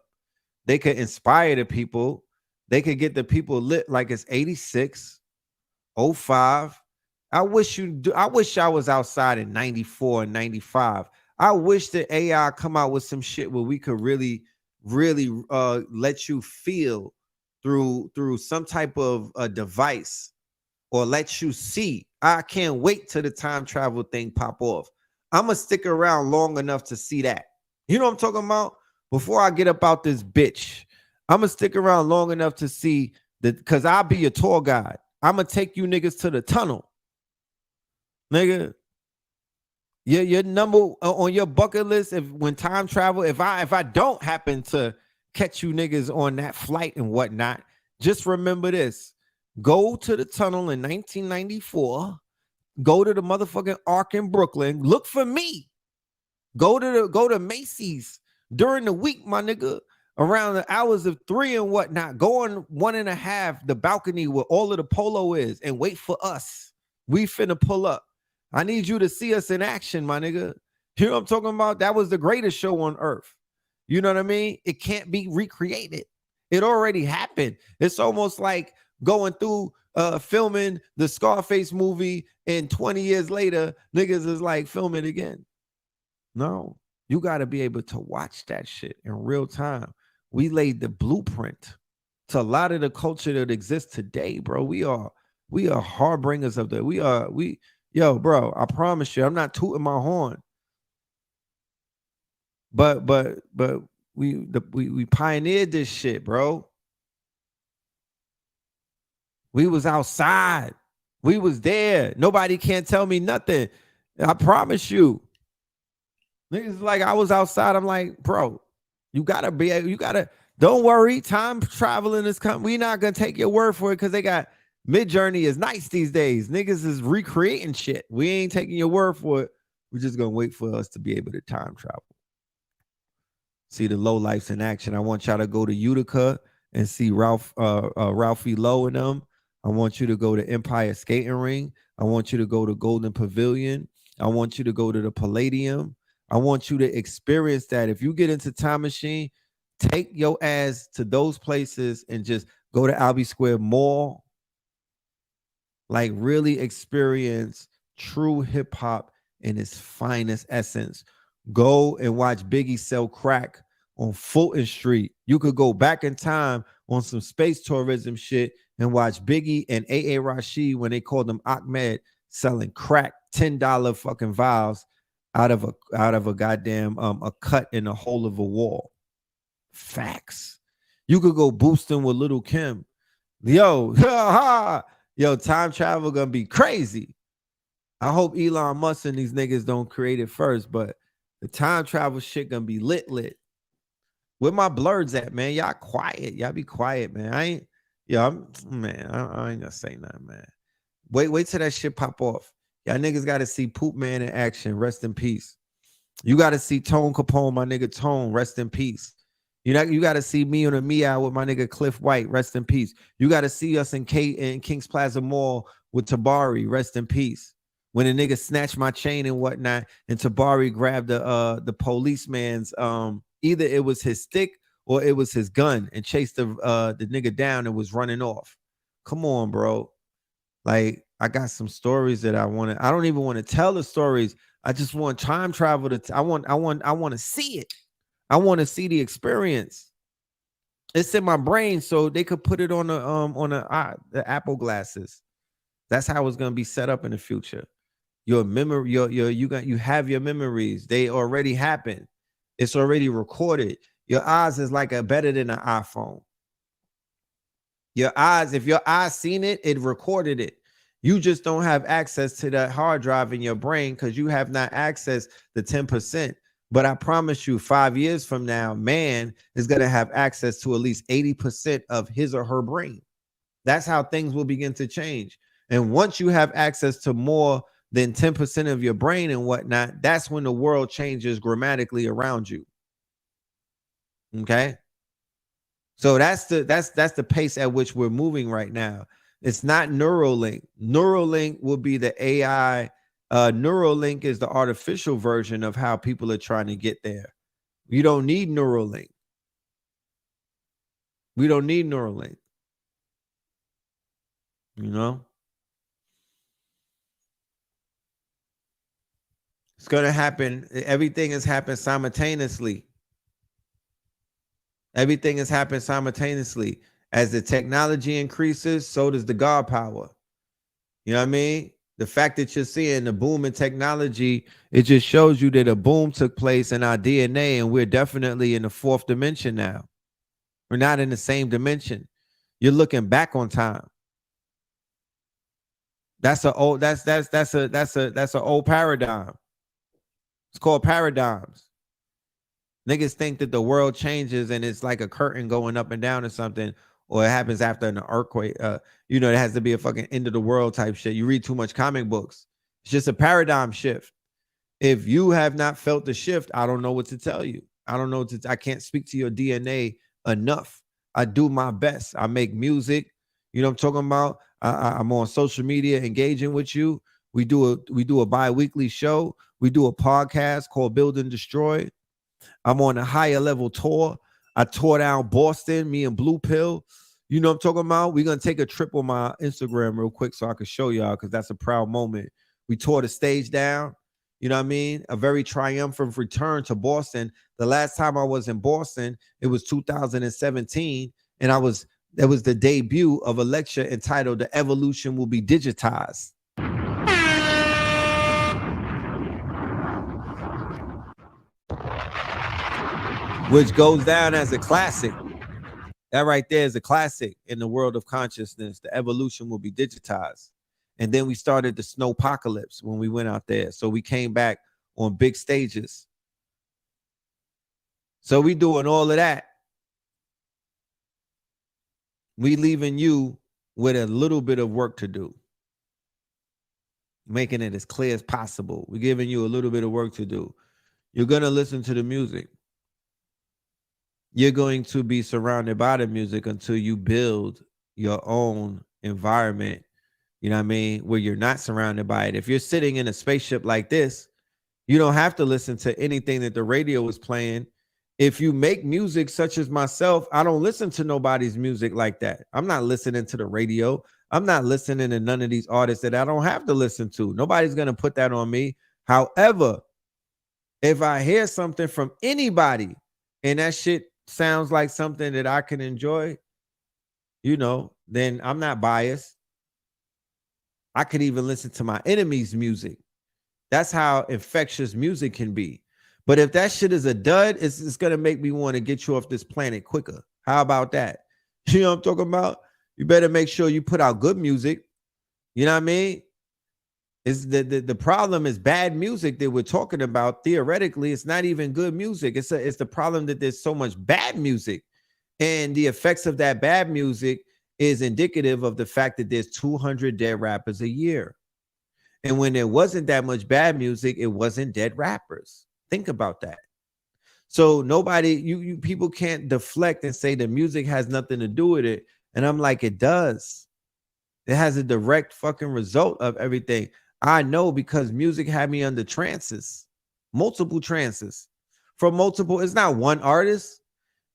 They could inspire the people. They could get the people lit like it's 86, 05. I wish I was outside in 94 and 95. I wish the AI come out with some shit where we could really let you feel through some type of a device, or let you see. I can't wait till the time travel thing pop off. I'm gonna stick around long enough to see that. You know what I'm talking about? Before I get up out this bitch, I'm gonna stick around long enough to see that, because I'll be a tour guide. I'm gonna take you niggas to the tunnel. Nigga, your number on your bucket list, when time travel, if I don't happen to catch you niggas on that flight and whatnot, just remember this. Go to the tunnel in 1994. Go to the motherfucking Ark in Brooklyn. Look for me. Go to Macy's during the week, my nigga, around the hours of 3 and whatnot. Go on 1.5, the balcony where all of the polo is, and wait for us. We finna pull up. I need you to see us in action, my nigga. You know what I'm talking about? That was the greatest show on earth. You know what I mean? It can't be recreated. It already happened. It's almost like going through filming the Scarface movie, and 20 years later, niggas is like, film it again. No, you got to be able to watch that shit in real time. We laid the blueprint to a lot of the culture that exists today, bro. We are harbingers of that. Yo, bro, I promise you, I'm not tooting my horn. But we pioneered this shit, bro. We was outside. We was there. Nobody can't tell me nothing. I promise you. Niggas like, I was outside. I'm like, bro, you gotta, don't worry. Time traveling is coming. We not gonna take your word for it, because they got Mid-Journey is nice these days. Niggas is recreating shit. We ain't taking your word for it. We're just gonna wait for us to be able to time travel. See the low lights in action. I want y'all to go to Utica and see Ralphie Lowe and them. I want you to go to Empire Skating Ring. I want you to go to Golden Pavilion. I want you to go to the Palladium. I want you to experience that. If you get into Time Machine, take your ass to those places and just go to Albee Square Mall. Like really experience true hip hop in its finest essence. Go and watch Biggie sell crack on Fulton Street. You could go back in time on some space tourism shit and watch Biggie and A.A. Rashid when they called him Ahmed selling crack, $10 fucking vials out of a goddamn a cut in the hole of a wall. Facts. You could go boosting with Little Kim. Yo, yo, time travel gonna be crazy. I hope Elon Musk and these niggas don't create it first, but the time travel shit gonna be lit. Where my blurs at, man? Y'all quiet. Y'all be quiet, man. I ain't gonna say nothing, man. Wait till that shit pop off. Y'all niggas gotta see Poop Man in action. Rest in peace. You gotta see Tone Capone, my nigga Tone. Rest in peace. You gotta see me on a meow with my nigga Cliff White. Rest in peace. You gotta see us in Kings Plaza Mall with Tabari. Rest in peace. When a nigga snatched my chain and whatnot, and Tabari grabbed the policeman's either it was his stick or it was his gun and chased the nigga down and was running off. Come on, bro. Like I got some stories that I don't even want to tell the stories. I just want time travel I want to see it. I want to see the experience. It's in my brain, so they could put it on the Apple glasses. That's how it's gonna be set up in the future. Your memory, you have your memories. They already happened. It's already recorded. Your eyes is like better than an iPhone. Your eyes, if your eyes seen it, it recorded it. You just don't have access to that hard drive in your brain because you have not accessed the 10%. But I promise you, 5 years from now, man is going to have access to at least 80% of his or her brain. That's how things will begin to change. And once you have access to more than 10% of your brain and whatnot, that's when the world changes grammatically around you. Okay. So that's the pace at which we're moving right now. It's not Neuralink. Neuralink will be the AI. Neuralink is the artificial version of how people are trying to get there. You don't need Neuralink. We don't need Neuralink. You know? It's going to happen. Everything has happened simultaneously. Everything has happened simultaneously. As the technology increases, so does the God power. You know what I mean? The fact that you're seeing the boom in technology, it just shows you that a boom took place in our DNA, and we're definitely in the fourth dimension now. We're not in the same dimension. You're looking back on time. That's an old old paradigm. It's called paradigms. Niggas think that the world changes and it's like a curtain going up and down or something, or it happens after an earthquake. You know, it has to be a fucking end of the world type shit. You read too much comic books. It's just a paradigm shift. If you have not felt the shift, I don't know what to tell you. I don't know. I can't speak to your DNA enough. I do my best. I make music. You know what I'm talking about? I'm on social media engaging with you. We do a bi-weekly show. We do a podcast called Build and Destroy. I'm on a higher level tour. I tore down Boston, me and Blue Pill. You know what I'm talking about? We're going to take a trip on my Instagram real quick so I can show y'all, because that's a proud moment. We tore the stage down. You know what I mean? A very triumphant return to Boston. The last time I was in Boston, it was 2017. And that was the debut of a lecture entitled "The Evolution Will Be Digitized." Which goes down as a classic. That right there is a classic in the world of consciousness. The evolution will be digitized. And then we started the snowpocalypse when we went out there. So we came back on big stages. So we doing all of that. We leaving you with a little bit of work to do. making it as clear as possible. We're giving you a little bit of work to do. You're going to listen to the music. You're going to be surrounded by the music until you build your own environment, you know what I mean, where you're not surrounded by it. If you're sitting in a spaceship like this, you don't have to listen to anything that the radio is playing. If you make music such as myself, I don't listen to nobody's music like that. I'm not listening to the radio. I'm not listening to none of these artists that I don't have to listen to. Nobody's going to put that on me. However, if I hear something from anybody and that shit sounds like something that I can enjoy, you know, then I'm not biased. I could even listen to my enemy's music. That's how infectious music can be. But if that shit is a dud, it's going to make me want to get you off this planet quicker. How about that? You know what I'm talking about? You better make sure you put out good music. You know what I mean? Is the problem is bad music that we're talking about. Theoretically, it's not even good music. It's the problem that there's so much bad music. And the effects of that bad music is indicative of the fact that there's 200 dead rappers a year. And when there wasn't that much bad music, it wasn't dead rappers. Think about that. So nobody, you people can't deflect and say the music has nothing to do with it. And I'm like, it does. It has a direct fucking result of everything. I know because music had me under trances, multiple trances from multiple. It's not one artist.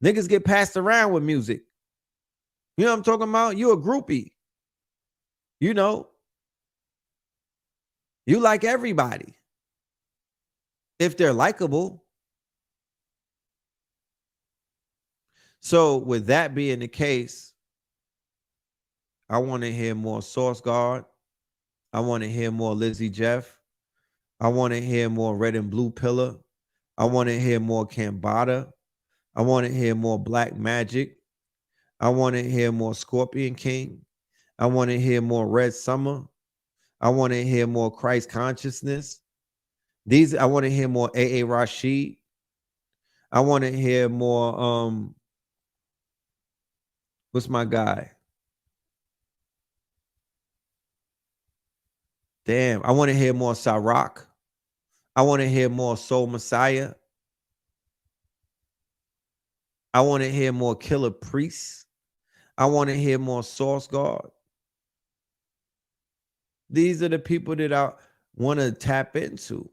Niggas get passed around with music. You know what I'm talking about? You a groupie. You know, you like everybody if they're likable. So with that being the case, I want to hear more Source Guard. I want to hear more Lizzie Jeff. I want to hear more Red and Blue Pillar. I want to hear more Cambada. I want to hear more Black Magic. I want to hear more Scorpion King. I want to hear more Red Summer. I want to hear more Christ Consciousness. I want to hear more A.A. Rashid. I want to hear more, what's my guy? Damn, I want to hear more Ciroc. I want to hear more Soul Messiah. I want to hear more Killer Priests. I want to hear more Source Guard. These are the people that I want to tap into.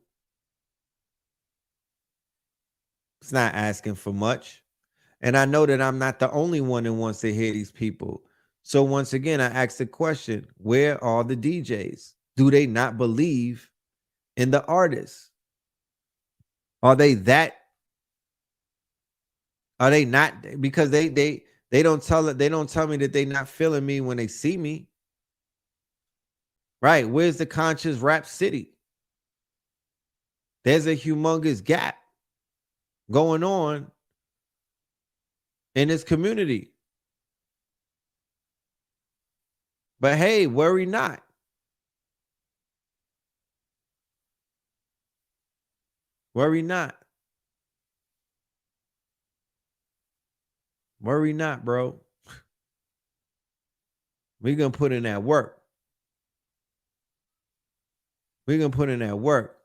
It's not asking for much. And I know that I'm not the only one that wants to hear these people. So once again, I ask the question, where are the DJs? Do they not believe in the artists? Are they that? Are they not? Because they don't tell me that they not feeling me when they see me. Right? Where's the conscious rap city? There's a humongous gap going on in this community. But hey, worry not. Worry not. Worry not, bro. We're going to put in that work. We're going to put in that work.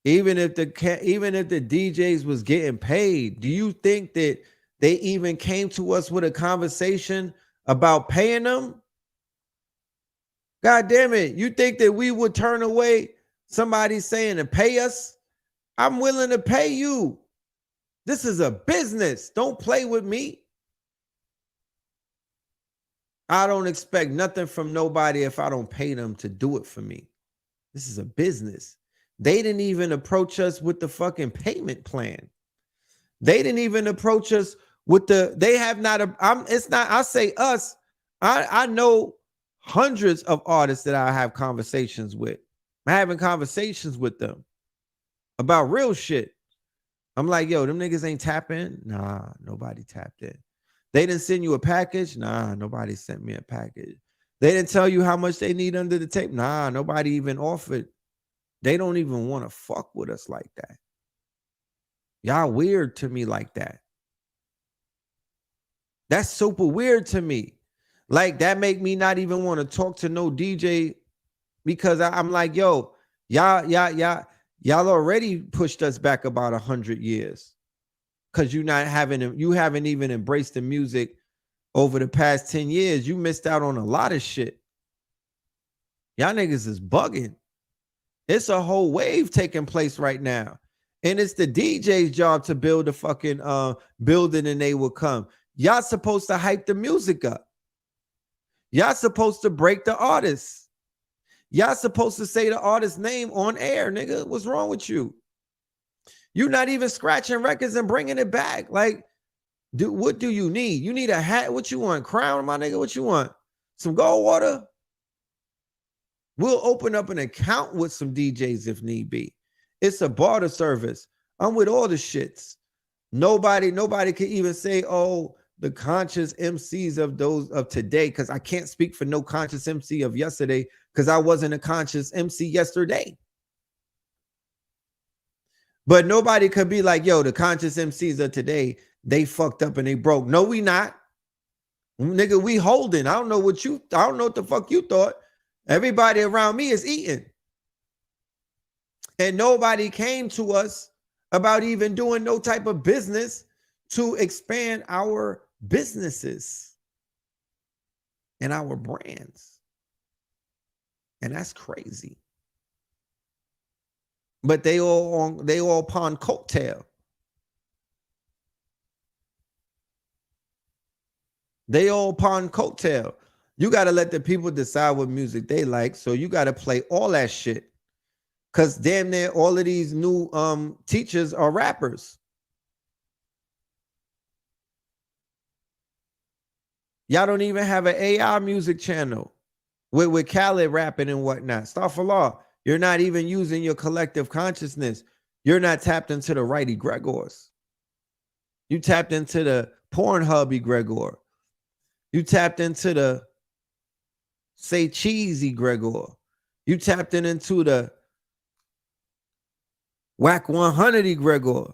Even if the DJs was getting paid, do you think that they even came to us with a conversation about paying them? God damn it. You think that we would turn away somebody saying to pay us? I'm willing to pay you. This is a business. Don't play with me. I don't expect nothing from nobody if I don't pay them to do it for me. This is a business. They didn't even approach us with the fucking payment plan. They didn't even approach us with they have not, I say us, I know hundreds of artists that I have conversations with. I'm having conversations with them about real shit. I'm like, yo, them niggas ain't tapping. Nah, nobody tapped in. They didn't send you a package. Nah, nobody sent me a package. They didn't tell you how much they need under the tape. Nah, nobody even offered. They don't even want to fuck with us like that. Y'all weird to me like that. That's super weird to me. Like that make me not even want to talk to no DJ because I'm like, yo, y'all already pushed us back about 100 years because you haven't even embraced the music over the past 10 years. You missed out on a lot of shit. Y'all niggas is bugging. It's a whole wave taking place right now. And it's the DJ's job to build a fucking building and they will come. Y'all supposed to hype the music up. Y'all supposed to break the artist. Y'all supposed to say the artist's name on air, nigga. What's wrong with you? You're not even scratching records and bringing it back. Like, what do you need? You need a hat? What you want? Crown, my nigga? What you want? Some gold water? We'll open up an account with some DJs if need be. It's a barter service. I'm with all the shits. Nobody can even say, oh, the conscious MCs of those of today, because I can't speak for no conscious MC of yesterday, because I wasn't a conscious MC yesterday. But nobody could be like, yo, the conscious MCs of today, they fucked up and they broke. No, we not. Nigga, we holding. I don't know what the fuck you thought. Everybody around me is eating. And nobody came to us about even doing no type of business to expand our businesses and our brands. And that's crazy. But they all upon coattail. They all upon coattail. You got to let the people decide what music they like. So you got to play all that shit. Because damn near all of these new teachers are rappers. Y'all don't even have an AI music channel with Khaled rapping and whatnot. Astaghfirullah. You're not even using your collective consciousness. You're not tapped into the right egregores. You tapped into the Pornhub egregor. You tapped into the say cheesy egregor. You tapped into the Whack 100 egregor.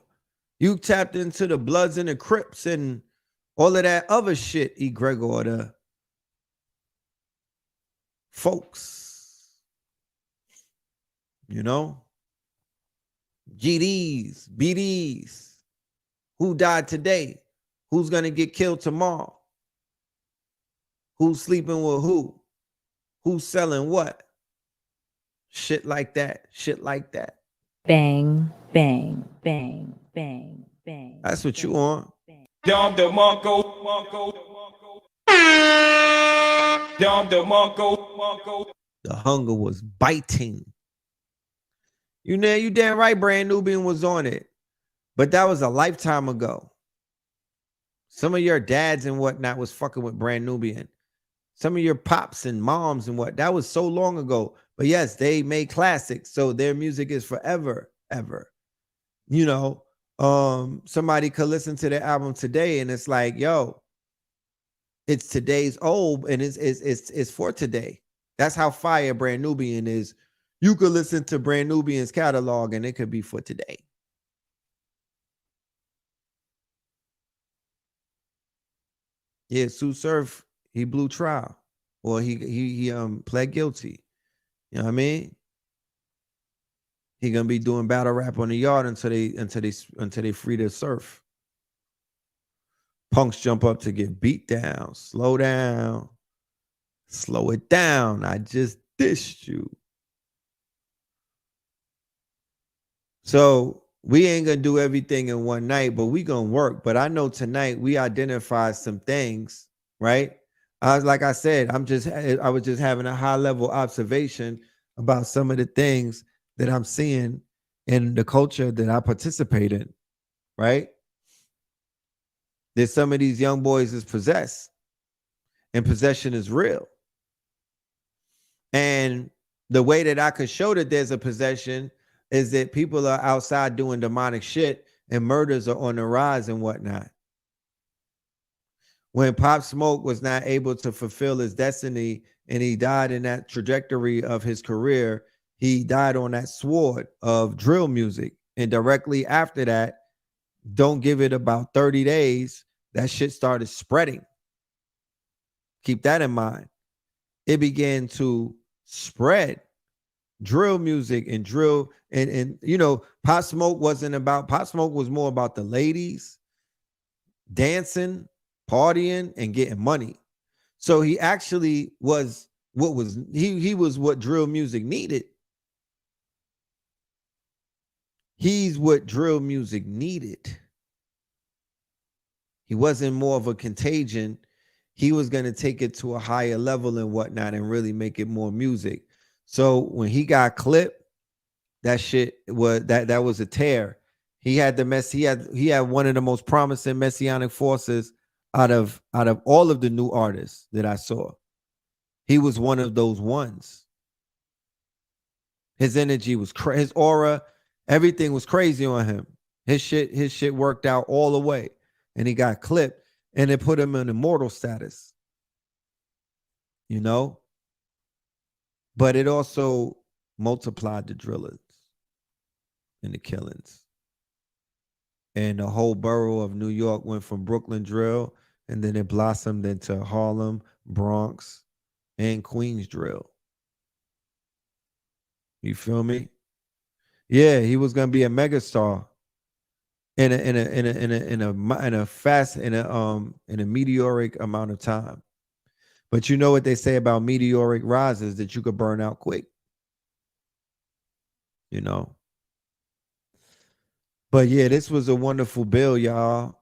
You tapped into the Bloods and the Crips and all of that other shit egregor, the folks. You know? GDs, BDs. Who died today? Who's going to get killed tomorrow? Who's sleeping with who? Who's selling what? Shit like that. Shit like that. Bang, bang, bang, bang, bang. That's what you want. Dom the Monko. Dom the Monko. The hunger was biting. You damn right Brand Nubian was on it. But that was a lifetime ago. Some of your dads and whatnot was fucking with Brand Nubian. Some of your pops and moms and what, that was so long ago. But yes, they made classics. So their music is forever, ever. You know, somebody could listen to their album today and it's like, yo, it's today's old and it's for today. That's how fire Brand Nubian is. You could listen to Brand Nubian's catalog and it could be for today. Yeah, Sue Surf, he blew trial. Or he pled guilty. You know what I mean? He gonna be doing battle rap on the yard until they free their surf. Punks jump up to get beat down. Slow down. Slow it down. I just dissed you. So we ain't gonna do everything in one night, but we gonna work. But I know tonight we identified some things, right? Like I said, I was just having a high level observation about some of the things that I'm seeing in the culture that I participate in, right? That some of these young boys is possessed and possession is real. And the way that I could show that there's a possession is that people are outside doing demonic shit and murders are on the rise and whatnot. When Pop Smoke was not able to fulfill his destiny and he died in that trajectory of his career, he died on that sword of drill music. And directly after that, don't give it about 30 days, that shit started spreading. Keep that in mind. It began to spread drill music and drill and you know, Pop Smoke was more about the ladies dancing, partying, and getting money. So he actually was he was what drill music needed. He's what drill music needed. He wasn't more of a contagion. He was going to take it to a higher level and whatnot and really make it more music. So when he got clipped, that shit was that was a tear. He had he had one of the most promising messianic forces out of all of the new artists that I saw. He was one of those ones. His energy was his aura, everything was crazy on him. His shit worked out all the way, and he got clipped, and it put him in immortal status. You know, but it also multiplied the drillers and the killings. And the whole borough of New York went from Brooklyn drill, and then it blossomed into Harlem, Bronx, and Queens drill. You feel me? Yeah, he was gonna be a megastar in a meteoric amount of time. But you know what they say about meteoric rises, that you could burn out quick. You know. But yeah, this was a wonderful bill, y'all.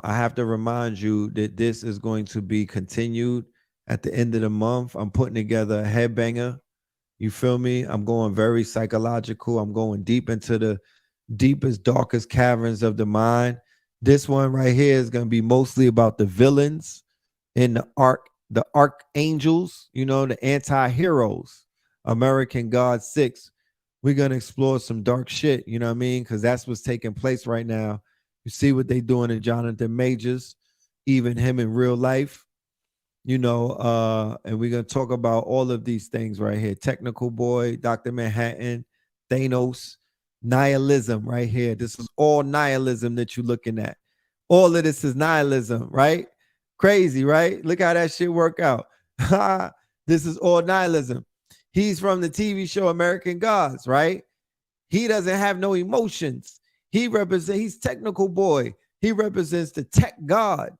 I have to remind you that this is going to be continued at the end of the month. I'm putting together a headbanger. You feel me? I'm going very psychological. I'm going deep into the deepest, darkest caverns of the mind. This one right here is going to be mostly about the villains and the archangels, you know, the anti-heroes. American God 6. We're going to explore some dark shit, you know what I mean? Because that's what's taking place right now. You see what they doing in Jonathan Majors, even him in real life, you know, and we're going to talk about all of these things right here. Technical Boy, Dr. Manhattan, Thanos, nihilism right here. This is all nihilism that you're looking at. All of this is nihilism, right? Crazy, right? Look how that shit work out. This is all nihilism. He's from the TV show American Gods, right? He doesn't have no emotions. He's Technical Boy. He represents the tech god.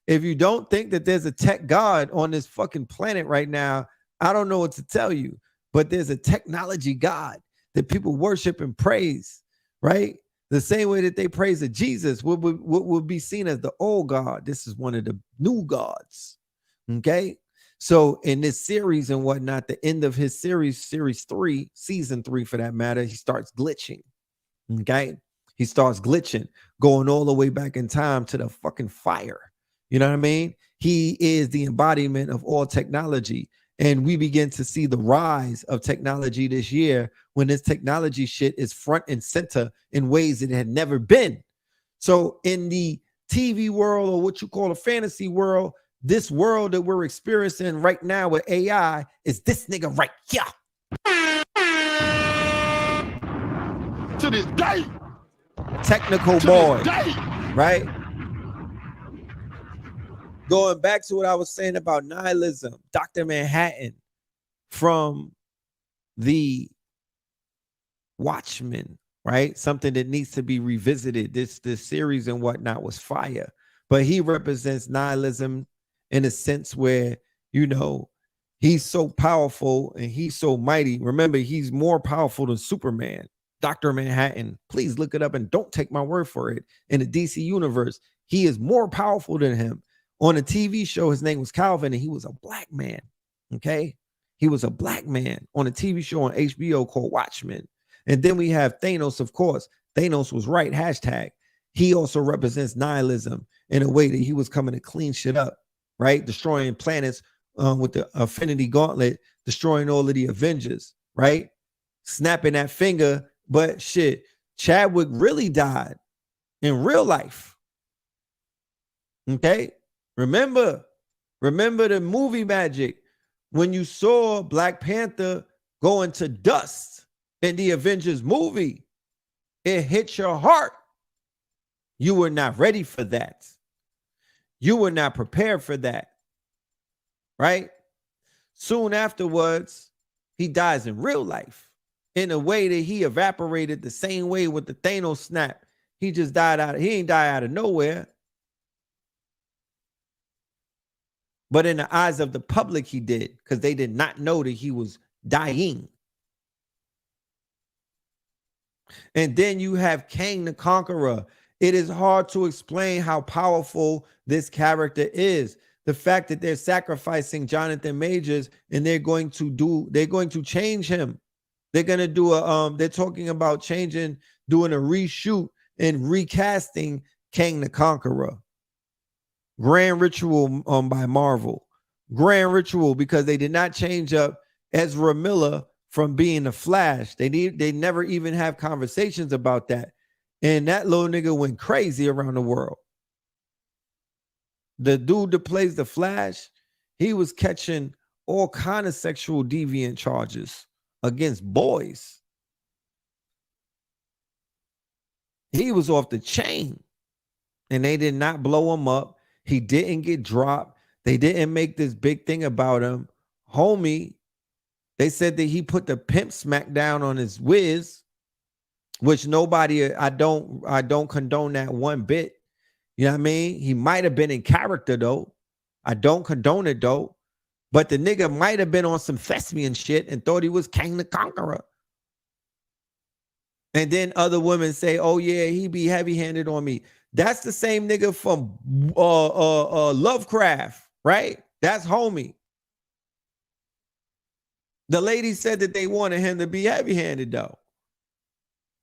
If you don't think that there's a tech god on this fucking planet right now, I don't know what to tell you, but there's a technology god that people worship and praise, right? The same way that they praise a Jesus, what would be seen as the old god. This is one of the new gods, okay? So in this series and whatnot, the end of his series 3, season 3 for that matter, he starts glitching. Okay. He starts glitching, going all the way back in time to the fucking fire. You know what I mean? He is the embodiment of all technology. And we begin to see the rise of technology this year when this technology shit is front and center in ways that it had never been. So in the TV world, or what you call a fantasy world, this world that we're experiencing right now with AI is this nigga right here. To this day. Technical Boy, right? Going back to what I was saying about nihilism, Dr. Manhattan from the Watchmen, right? Something that needs to be revisited. This series and whatnot was fire, but he represents nihilism in a sense where, you know, he's so powerful and he's so mighty. Remember, he's more powerful than Superman. Dr. Manhattan, please look it up and don't take my word for it. In the DC universe, he is more powerful than him. On a TV show, his name was Calvin, and he was a black man. Okay, he was a black man on a TV show on HBO called Watchmen. And then we have Thanos, of course. Thanos was right. #. He also represents nihilism in a way that he was coming to clean shit up, right? Destroying planets with the Infinity Gauntlet, destroying all of the Avengers, right? Snapping that finger. But shit, Chadwick really died in real life. Okay. Remember the movie magic when you saw Black Panther go into dust in the Avengers movie. It hit your heart. You were not ready for that. You were not prepared for that. right? Soon afterwards, he dies in real life in a way that he evaporated the same way with the Thanos snap. He just died he ain't die out of nowhere. But in the eyes of the public, he did, because they did not know that he was dying. And then you have Kang the Conqueror. It is hard to explain how powerful this character is. The fact that they're sacrificing Jonathan Majors and they're going to change him. They're going to do they're talking about doing a reshoot and recasting Kang the Conqueror. Grand Ritual by Marvel. Grand Ritual, because they did not change up Ezra Miller from being the Flash. They never even have conversations about that. And that little nigga went crazy around the world. The dude that plays the Flash, he was catching all kind of sexual deviant charges against boys. He was off the chain. And they did not blow him up. He didn't get dropped. They didn't make this big thing about him. Homie, they said that he put the pimp smack down on his whiz, which I don't condone that one bit. You know what I mean? He might have been in character though. I don't condone it though. But the nigga might have been on some thespian shit and thought he was Kang the Conqueror. And then other women say, oh yeah, he be heavy-handed on me. That's the same nigga from Lovecraft, right? That's homie. The lady said that they wanted him to be heavy-handed though.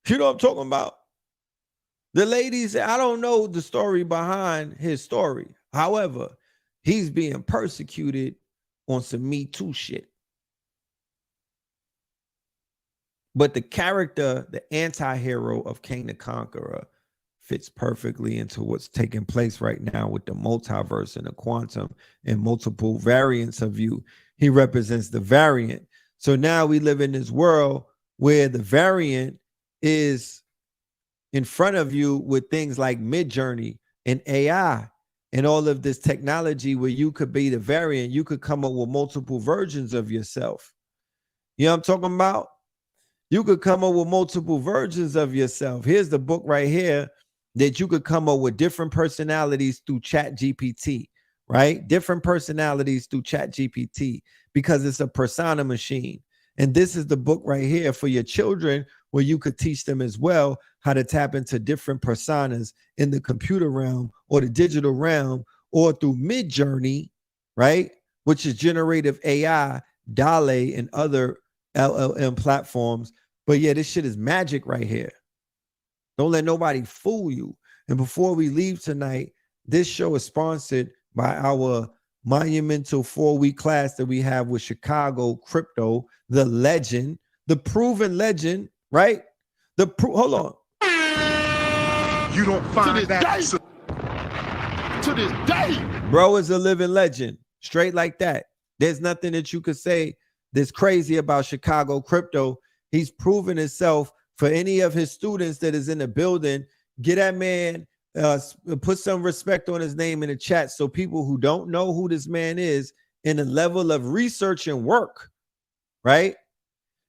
You know what I'm talking about? The lady said, I don't know the story behind his story. However, he's being persecuted on some Me Too shit. But the character, the anti-hero of Kang the Conqueror, fits perfectly into what's taking place right now with the multiverse and the quantum and multiple variants of you. He represents the variant. So now we live in this world where the variant is in front of you with things like Midjourney and AI and all of this technology where you could be the variant. You could come up with multiple versions of yourself. You know what I'm talking about? You could come up with multiple versions of yourself. Here's the book right here that you could come up with different personalities through Chat GPT, right? Different personalities through Chat GPT because it's a persona machine. And this is the book right here for your children where you could teach them as well how to tap into different personas in the computer realm or the digital realm or through Midjourney, right? Which is generative AI, DALL-E, and other LLM platforms. But yeah, this shit is magic right here. Don't let nobody fool you. And before we leave tonight, this show is sponsored by our monumental 4-week class that we have with Chicago Crypto, the legend, the proven legend, right? Hold on. You don't find that To this day. Bro is a living legend, straight like that. There's nothing that you could say that's crazy about Chicago Crypto. He's proven himself. For any of his students that is in the building, get that man, put some respect on his name in the chat so people who don't know who this man is in the level of research and work, right?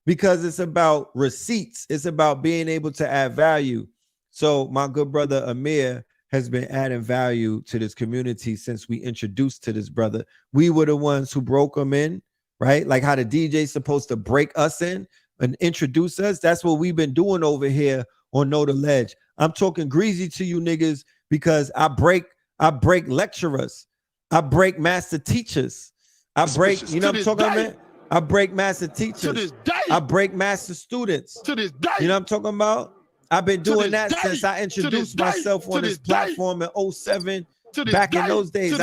Because it's about receipts. It's about being able to add value. So my good brother Amir has been adding value to this community since we introduced to this brother. We were the ones who broke him in, right? Like how the DJ's supposed to break us in and introduce us. That's what we've been doing over here on Know the Ledge. I'm talking greasy to you niggas because I break lecturers. I break master teachers. I break, you know what I'm talking about? I break master teachers. To this day. I break master students. To this day. You know what I'm talking about? I've been doing that day. since I introduced myself on this platform in 07. Back in those days,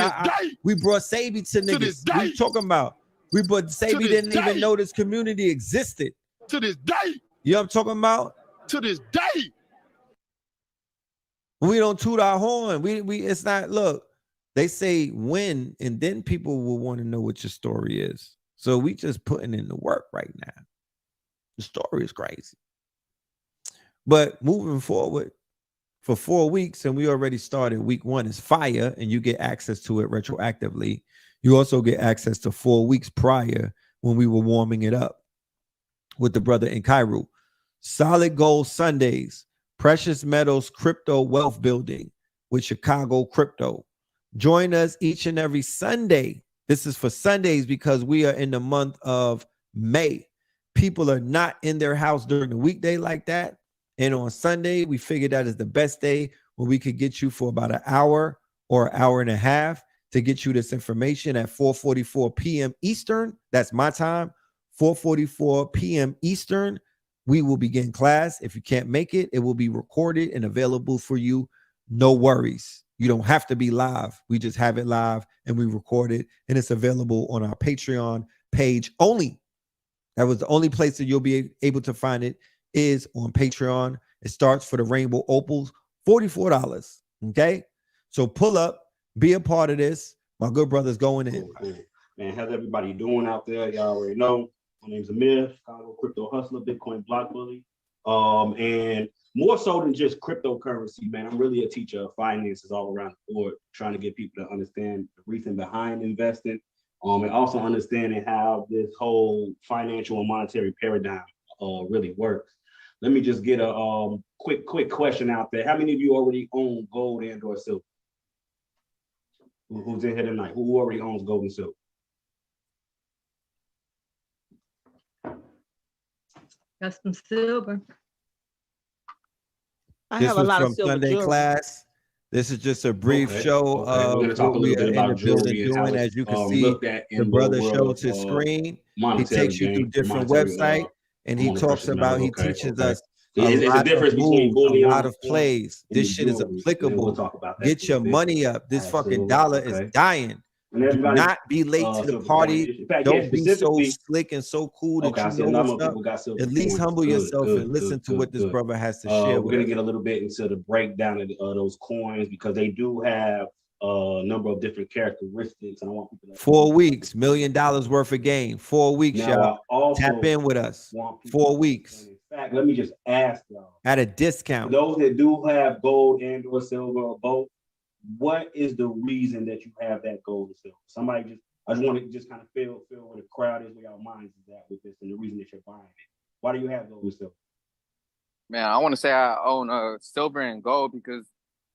we brought Sabi to niggas. What are you talking about? We brought Sabi didn't even know this community existed. To this day. You know what I'm talking about? To this day. We don't toot our horn. We it's not, look, they say when, and then people will want to know what your story is. So we just putting in the work right now. The story is crazy. But moving forward for 4 weeks, and we already started week 1 is fire, and you get access to it retroactively. You also get access to 4 weeks prior when we were warming it up with the brother in Cairo. Solid Gold Sundays, Precious Metals Crypto Wealth Building with Chicago Crypto. Join us each and every Sunday. This is for Sundays because we are in the month of May. People are not in their house during the weekday like that. And on Sunday, we figured that is the best day when we could get you for about an hour or an hour and a half to get you this information at 4:44 p.m. Eastern. That's my time, 4:44 p.m. Eastern. We will begin class. If you can't make it, it will be recorded and available for you. No worries. You don't have to be live. We just have it live and we record it, and it's available on our Patreon page only. That was the only place that you'll be able to find it is on Patreon. It starts for the Rainbow Opals, $44. Okay? So pull up, be a part of this. My good brother's going in. Cool. Man, how's everybody doing out there? Y'all already know. My name's Amir, Chicago Crypto Hustler, Bitcoin Block Bully. And more so than just cryptocurrency, man, I'm really a teacher of finances all around the board, trying to get people to understand the reason behind investing, and also understanding how this whole financial and monetary paradigm really works. Let me just get a quick question out there. How many of you already own gold and or silver? Who's in here tonight? Who already owns gold and silver? Got some silver. I This have a was lot from of silver Sunday jewelry. class. This is just a brief show We're of going to talk what a we little are bit in the about building jewelry and how doing. it's As you can see, looked at in the brother world shows his of, screen. He monetary takes you through gain, different monetary, websites, and I'm he on the talks precious about, metals. he teaches Okay. us It's a lot of difference between moves, a bullion lot of and plays. the This shit is jewelry, and applicable. we'll talk about that Get in a your bit. money up. This fucking Absolutely. dollar Okay. is dying. And Do everybody, not be late to the silver party. coin. In fact, yeah, Don't be so specifically, slick and so cool that okay, I you see know a number what's of up. people got silver At least coins. humble yourself and listen to what this Good. brother has to share We're with gonna us. get a little bit into the breakdown of those coins because they do have a number of different characteristics, and I want people to 4 weeks, $1 million worth of game. 4 weeks, now, y'all. I also Tap in with us. want people 4 to weeks understand. In fact, let me just ask y'all, at a for discount. those that do have gold and or silver or both, what is the reason that you have that gold or silver? Somebody just, I just want to just kind of feel where the crowd is, where y'all minds is at with this, and the reason that you're buying it. Why do you have gold and silver? Man, I want to say I own silver and gold because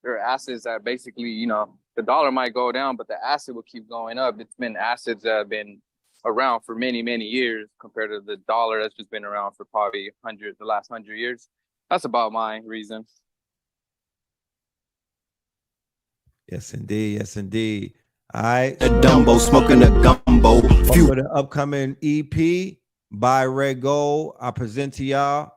they're assets that basically, you know, the dollar might go down, but the asset will keep going up. It's been assets that have been around for many, many years compared to the dollar that's just been around for probably the last 100 years. That's about my reason. Yes, indeed. Yes, indeed. All right. A Dumbo smoking a gumbo. For the upcoming EP by Red Gold, I present to y'all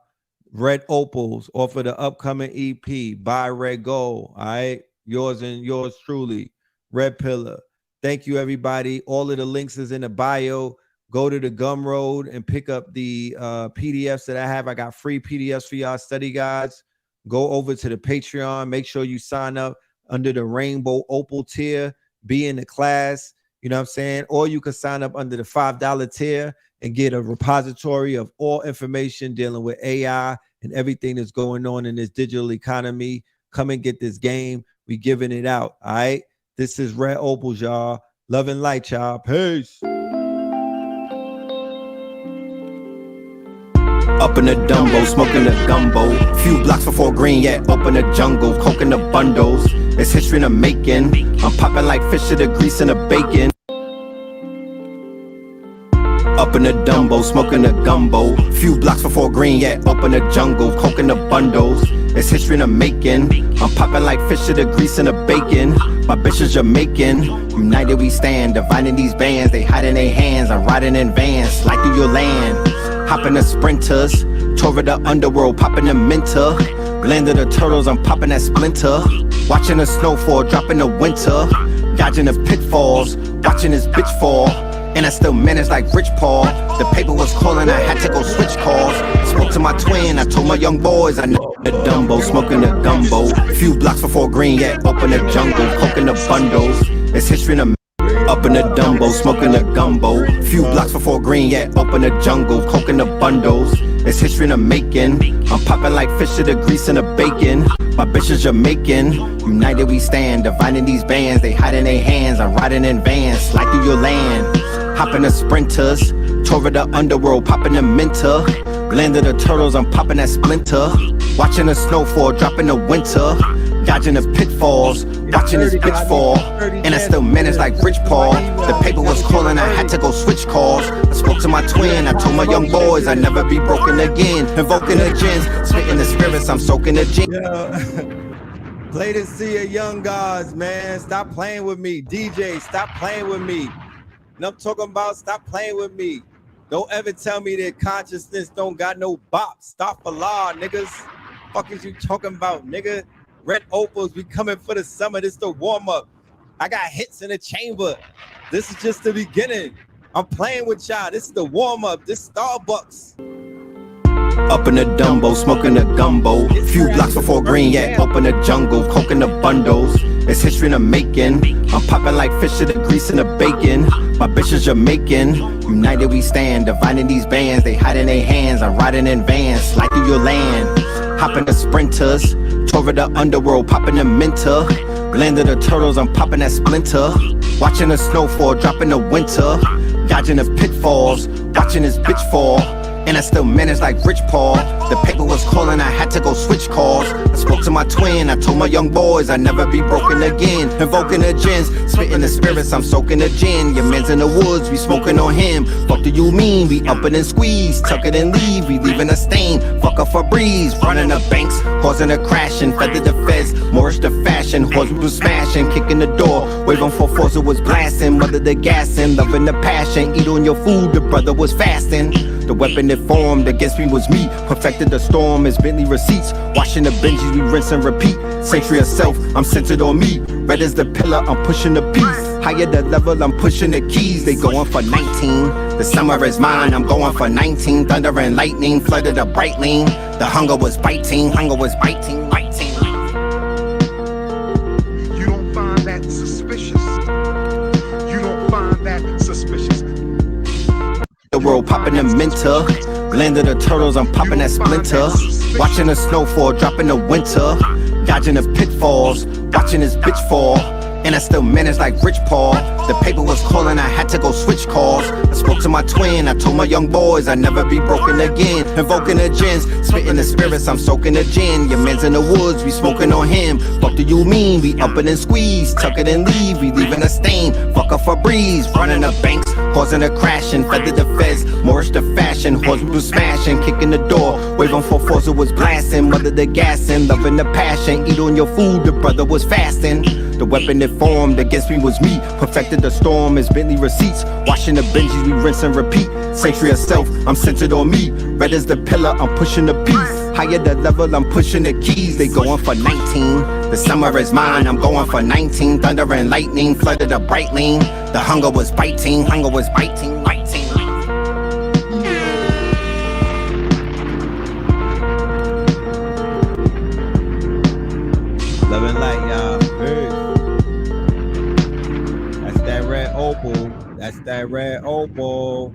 Red Opals off of the upcoming EP by Red Gold. All right. Yours and yours truly, Red Pillar. Thank you, everybody. All of the links is in the bio. Go to the Gumroad and pick up the PDFs that I have. I got free PDFs for y'all, study guides. Go over to the Patreon. Make sure you sign up under the Rainbow Opal tier. Be in the class. You know what I'm saying? Or you can sign up under the $5 tier and get a repository of all information dealing with AI and everything that's going on in this digital economy. Come and get this game. We giving it out. All right. This is Red Opals, y'all. Love and light, y'all. Peace. Up in the Dumbo, smoking the gumbo. Few blocks before green, yet open the jungle. Coking the bundles. It's history in the making. I'm popping like fish to the grease and the bacon. Up in the Dumbo, smoking the gumbo. Few blocks before green, yet open the jungle. Coking the bundles. It's history in the making. I'm popping like fish to the grease and the bacon. My bitch is Jamaican. United we stand, dividing these bands. They hide in their hands. I'm riding in vans, slide through your land. Hopping the sprinters, tore the underworld, popping the minter. Landed the turtles, I'm popping that splinter. Watching the snowfall, dropping the winter. Dodging the pitfalls, watching this bitch fall. And I still managed like Rich Paul. The paper was calling, I had to go switch calls. Spoke to my twin, I told my young boys I know the Dumbo, smoking the gumbo. Few blocks before green, yet open the jungle. Coking the bundles, it's history in the Up in the Dumbo, smoking a gumbo. Few blocks before green, yet up in the jungle, coking the bundles. It's history in the making. I'm popping like fish to the grease and the bacon. My bitch is Jamaican. United we stand, dividing these bands. They hide in their hands. I'm riding in vans, slide through your land. Hopping the sprinters, tore the underworld, popping the minter. Landed the turtles, I'm popping that splinter. Watching the snowfall, dropping the winter. Dodging the pitfalls, watching this bitch fall. And I still managed like Rich Paul. The paper was calling, I had to go switch calls. I spoke to my twin, I told my young boys I'd never be broken again. Invoking the gins, spitting the spirits, I'm soaking the gin. Play to see a young gods, man. Stop playing with me. DJ, stop playing with me. And I'm talking about stop playing with me. Don't ever tell me that consciousness don't got no bop. Stop for law, niggas. Fuck is you talking about, nigga? Red Opals, we coming for the summer. This the warm up. I got hits in the chamber. This is just the beginning. I'm playing with y'all. This is the warm up. This Starbucks. Up in the Dumbo, smoking a gumbo. Few blocks before green, yet up in the jungle, coking the bundles. It's history in the making. I'm popping like fish to the grease and the bacon. My bitch is Jamaican. United we stand, dividing these bands. They hide in their hands. I'm riding in vans, slide through your land. Hopping the sprinters, tore the underworld, popping the minter. Landed the turtles, I'm popping that splinter. Watching the snowfall, dropping the winter. Dodging the pitfalls, watching this bitch fall. And I still managed like Rich Paul. The paper was calling, I had to go switch calls. I spoke to my twin, I told my young boys I'd never be broken again. Invoking the gins, spitting the spirits, I'm soaking the gin. Your man's in the woods, we smoking on him. Fuck do you mean? We up and squeeze, tuck it and leave, we leaving a stain. Fuck up for breeze, running the banks, causing a crashing. Feather the feds, Moorish the fashion. Horse was smashing, kicking the door. Wave on 4-4, it was blasting. Mother the gassing, loving the passion. Eat on your food, the brother was fasting. The weapon that formed against me was me. Perfected the storm as Bentley receipts. Washing the Benjis, we rinse and repeat. Sanctuary of self, I'm centered on me. Red as the pillar, I'm pushing the piece. Higher the level, I'm pushing the keys. They going for 19. The summer is mine, I'm going for 19. Thunder and lightning, flooded a bright lane. The hunger was biting, biting. You don't find that suspicious. You don't find that suspicious. The world popping the minter. Landed the turtles, I'm popping that splinter. Watching the snowfall, dropping the winter. Dodging the pitfalls, watching this bitch fall. And I still managed like Rich Paul. The paper was calling, I had to go switch calls. I spoke to my twin, I told my young boys I'd never be broken again. Invoking the gins, spitting the spirits, I'm soaking the gin. Your man's in the woods, we smoking on him. Fuck do you mean? We up and squeeze, tuck it and leave, we leaving a stain. Fuck up for breeze, running the banks, causing a crashing. Feather the feds, Moorish the fashion. Horse was smashing, kicking the door. Wave on 4-4, it was blasting. Mother the gassing, loving the passion. Eat on your food, the brother was fasting. The weapon that formed against me was me. Perfected the storm as Bentley receipts. Washing the Benjis, we rinse and repeat. Sanctuary of self, I'm centered on me. Red as the pillar, I'm pushing the piece. Higher the level, I'm pushing the keys. They going for 19. The summer is mine, I'm going for 19. Thunder and lightning, flooded a bright lane. The hunger was biting, biting. Love and light, y'all. That's that red opal. That's that red opal.